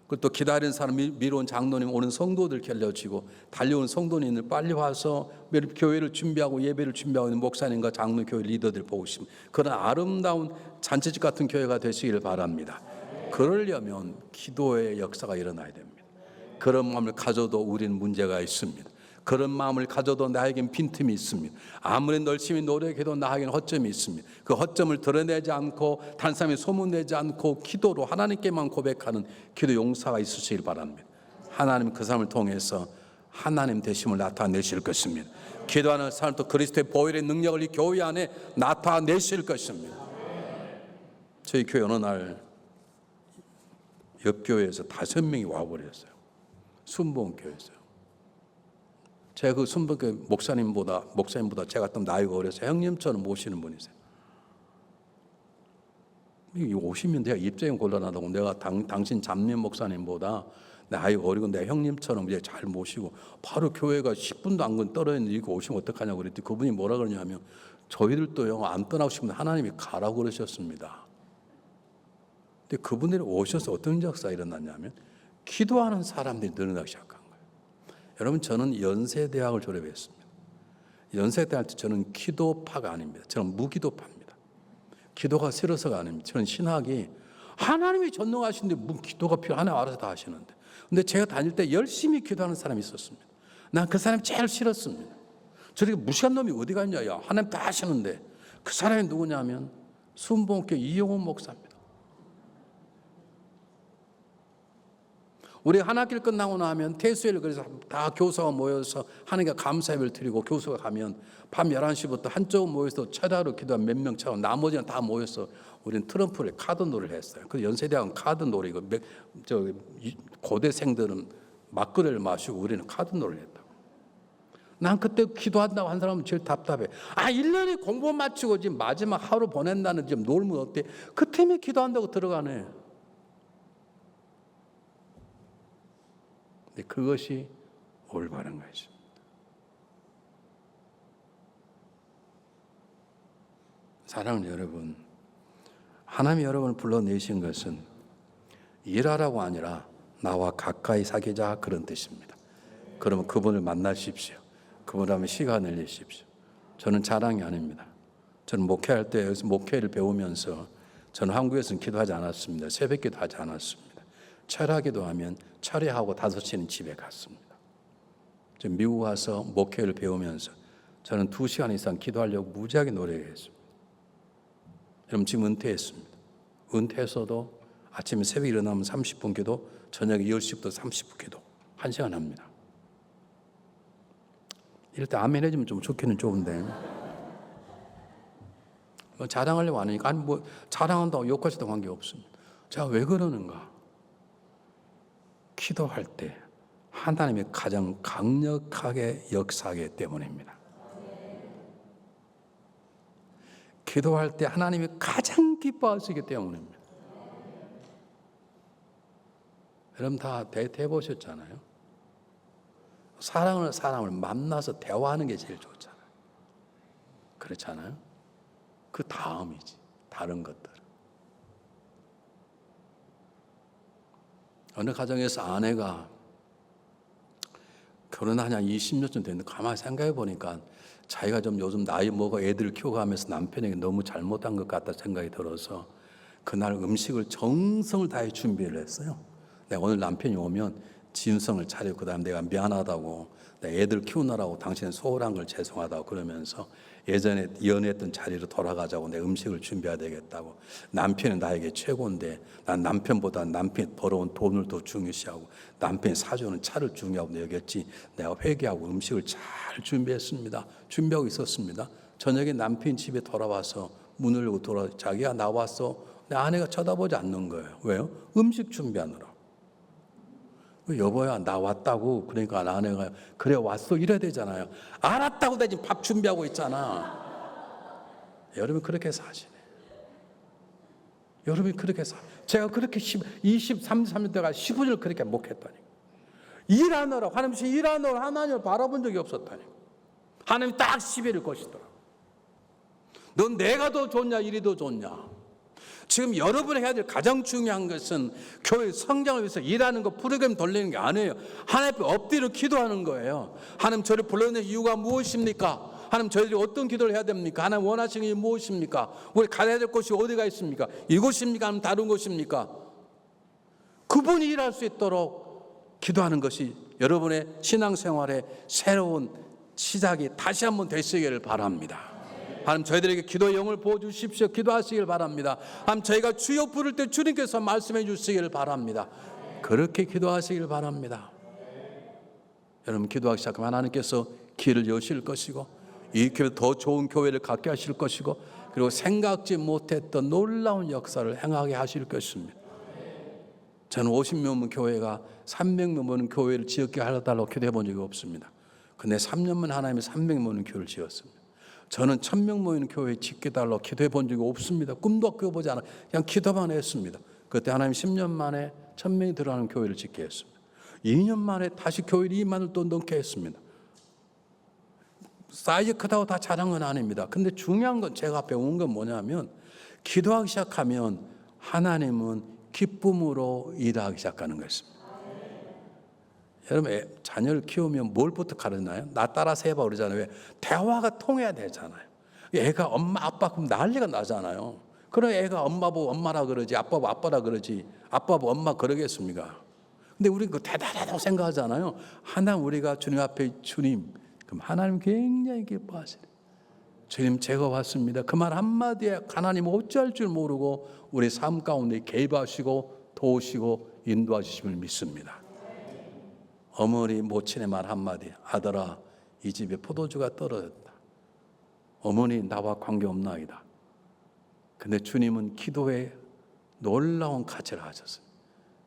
S1: 그리고 또 기다리는 사람 미뤄온 장로님 오는 성도들 결려지고 달려오는 성도님들 빨리 와서 교회를 준비하고 예배를 준비하고 있는 목사님과 장로 교회 리더들 보고 싶은 그런 아름다운 잔치집 같은 교회가 되시기를 바랍니다. 그러려면 기도의 역사가 일어나야 됩니다. 그런 마음을 가져도 우리는 문제가 있습니다. 그런 마음을 가져도 나에겐 빈틈이 있습니다. 아무리 열심히 노력해도 나에겐 허점이 있습니다. 그 허점을 드러내지 않고 다른 사람이 소문내지 않고 기도로 하나님께만 고백하는 기도 용사가 있으시길 바랍니다. 하나님 그 사람을 통해서 하나님 되심을 나타내실 것입니다. 기도하는 사람도 그리스도의 보혈의 능력을 이 교회 안에 나타내실 것입니다. 저희 교회 어느 날 옆 교회에서 5명이 와버렸어요. 순복음교회에서요. 제가 그 순복교 목사님보다 제가 좀 나이가 어려서 형님처럼 모시는 분이세요. 이거 오시면 내가 입장이 곤란하다고, 내가 당신 잡님 목사님보다 나이가 어리고 내 형님처럼 이제 잘 모시고 바로 교회가 10분도 안 떨어졌는데 이거 오시면 어떡하냐고 그랬더니 그분이 뭐라 그러냐면 저희들도요 안 떠나고 싶으면 하나님이 가라고 그러셨습니다. 근데 그분들이 오셔서 어떤 역사가 일어났냐면 기도하는 사람들이 늘어나기 시작한 거예요. 여러분, 저는 연세대학을 졸업했습니다. 연세대학 때 저는 기도파가 아닙니다. 저는 무기도파입니다. 기도가 싫어서가 아닙니다. 저는 신학이 하나님이 전능하신데 뭐 기도가 하나님 알아서 다 하시는데. 근데 제가 다닐 때 열심히 기도하는 사람이 있었습니다. 난 그 사람이 제일 싫었습니다. 저렇게 무식한 놈이 어디가 있냐. 야, 하나님 다 하시는데. 그 사람이 누구냐면 순복음교회 이용훈 목사입니다. 우리 한 학기를 끝나고 나면 태수일, 그래서 다 교사가 모여서 하나님께 감사 예배를 드리고 교수가 가면 밤 11시부터 한쪽은 모여서 철야로 기도한 몇 명 차고 나머지는 다 모여서 우리는 트럼프를 카드 놀이를 했어요. 그 연세대학은 카드 놀이고 고대생들은 막걸리를 마시고 우리는 카드 놀이를 했다고. 난 그때 기도한다고 한 사람은 제일 답답해. 1년에 공부 마치고 지금 마지막 하루 보낸다는 좀 놀면 어때? 그 팀에 기도한다고 들어가네. 근데 그것이 올바른 것입니다. 사랑하는 여러분, 하나님이 여러분을 불러내신 것은 일하라고 아니라 나와 가까이 사귀자 그런 뜻입니다. 그러면 그분을 만나십시오. 그분하면 시간을 내십시오. 저는 자랑이 아닙니다. 저는 목회할 때 여기서 목회를 배우면서 저는 한국에서는 기도하지 않았습니다. 새벽 기도하지 않았습니다. 철야기도 하면 철야하고 5시는 집에 갔습니다. 저 미국 와서 목회를 배우면서 저는 2시간 이상 기도하려고 무지하게 노력했습니다. 여러분, 지금 은퇴했습니다. 은퇴해서도 아침에 새벽에 일어나면 30분 기도, 저녁에 10시부터 30분 기도 1시간 합니다. 이럴 때 아멘 해주면 좀 좋기는 좋은데 뭐 자랑하려고 안 하니까 자랑한다고 욕하시다 관계없습니다. 제가 왜 그러는가? 기도할 때 하나님이 가장 강력하게 역사하기 때문입니다. 기도할 때 하나님이 가장 기뻐하시기 때문입니다. 여러분 다 데이트 해보셨잖아요. 사람을 만나서 대화하는 게 제일 좋잖아요. 그렇잖아요. 그 다음이지 다른 것들. 어느 가정에서 아내가 결혼한 한 20년쯤 됐는데 가만히 생각해 보니까 자기가 좀 요즘 나이 먹어 애들 키워가면서 남편에게 너무 잘못한 것 같다 생각이 들어서 그날 음식을 정성을 다해 준비를 했어요. 내가 오늘 남편이 오면 진성을 차리고 그다음 내가 미안하다고 내가 애들 키우느라고 당신이 소홀한 걸 죄송하다고 그러면서 예전에 연애했던 자리로 돌아가자고 내가 음식을 준비해야 되겠다고. 남편은 나에게 최고인데 난 남편보다 남편이 벌어온 돈을 더 중요시하고 남편이 사주는 차를 중요하고 여겼지. 내가 회개하고 음식을 잘 준비했습니다. 준비하고 있었습니다. 저녁에 남편 집에 돌아와서 문을 열고 자기가 나왔어. 내 아내가 쳐다보지 않는 거예요. 왜요? 음식 준비하느라. 여보야 나 왔다고. 그러니까 아내가 그래 왔어 이래야 되잖아요. 알았다고 나 지금 밥 준비하고 있잖아. 여러분 그렇게 사시네. 여러분이 그렇게 제가 그렇게 23년 동안 15년 그렇게 목했다니. 일하느라 하나님 일하느라 하나님을 바라본 적이 없었다니. 하나님이 딱 10일을 거시더라. 넌 내가 더 좋냐 일이 더 좋냐. 지금 여러분이 해야 될 가장 중요한 것은 교회 성장을 위해서 일하는 거 프로그램 돌리는 게 아니에요. 하나님 앞에 엎드려 기도하는 거예요. 하나님 저를 불러낸 이유가 무엇입니까? 하나님 저희들이 어떤 기도를 해야 됩니까? 하나님 원하시는 게 무엇입니까? 우리 가야 될 곳이 어디가 있습니까? 이곳입니까? 아니면 다른 곳입니까? 그분이 일할 수 있도록 기도하는 것이 여러분의 신앙생활의 새로운 시작이 다시 한번 되시기를 바랍니다. 하나님 저희들에게 기도의 영을 부어주십시오. 기도하시길 바랍니다. 하나님 저희가 주여 부를 때 주님께서 말씀해 주시기를 바랍니다. 그렇게 기도하시길 바랍니다. 여러분 기도하기 시작하면 하나님께서 길을 여실 것이고 이 교회 더 좋은 교회를 갖게 하실 것이고 그리고 생각지 못했던 놀라운 역사를 행하게 하실 것입니다. 저는 50명 교회가 300명 모는 교회를 지었게 하달라고 기도해 본 적이 없습니다. 근데 3년 만에 하나님이 300 모이는 교회를 지었습니다. 저는 1000명 모이는 교회 짓게달라고 기도해 본 적이 없습니다. 꿈도 꿔보지 않아 그냥 기도만 했습니다. 그때 하나님 10년 만에 1000명이 들어가는 교회를 짓게 했습니다. 2년 만에 다시 교회를 2만을 또 넘게 했습니다. 사이즈 크다고 다 잘한 건 아닙니다. 근데 중요한 건 제가 배운 건 뭐냐면 기도하기 시작하면 하나님은 기쁨으로 일하기 시작하는 것입니다. 여러분 자녀를 키우면 뭘부터 가르치나요? 나 따라서 해봐 그러잖아요. 왜? 대화가 통해야 되잖아요. 애가 엄마 아빠 그럼 난리가 나잖아요. 그럼 애가 엄마 보고 엄마라 그러지 아빠 보고 아빠라 그러지 아빠 보고 엄마 그러겠습니까? 근데 우리는 그 대단하다고 생각하잖아요. 하나님 우리가 주님 앞에 주님 그럼 하나님 굉장히 기뻐하시네. 주님 제가 왔습니다. 그 말 한마디에 하나님 어찌할 줄 모르고 우리 삶 가운데 개입하시고 도우시고 인도하시심을 믿습니다. 어머니 모친의 말 한마디 아들아 이 집에 포도주가 떨어졌다. 어머니 나와 관계없나이다. 근데 주님은 기도에 놀라운 가치를 하셨어요.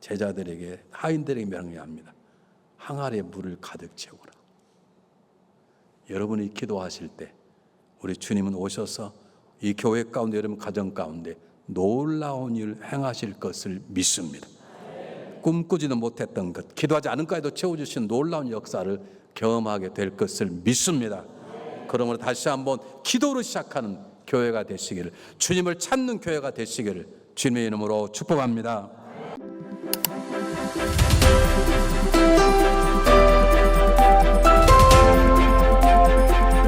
S1: 제자들에게 하인들에게 명령합니다. 항아리에 물을 가득 채우라. 여러분이 기도하실 때 우리 주님은 오셔서 이 교회 가운데 여러분 가정 가운데 놀라운 일을 행하실 것을 믿습니다. 꿈꾸지도 못했던 것 기도하지 않은까지도 채워주신 놀라운 역사를 경험하게 될 것을 믿습니다. 그러므로 다시 한번 기도로 시작하는 교회가 되시기를 주님을 찾는 교회가 되시기를 주님의 이름으로 축복합니다.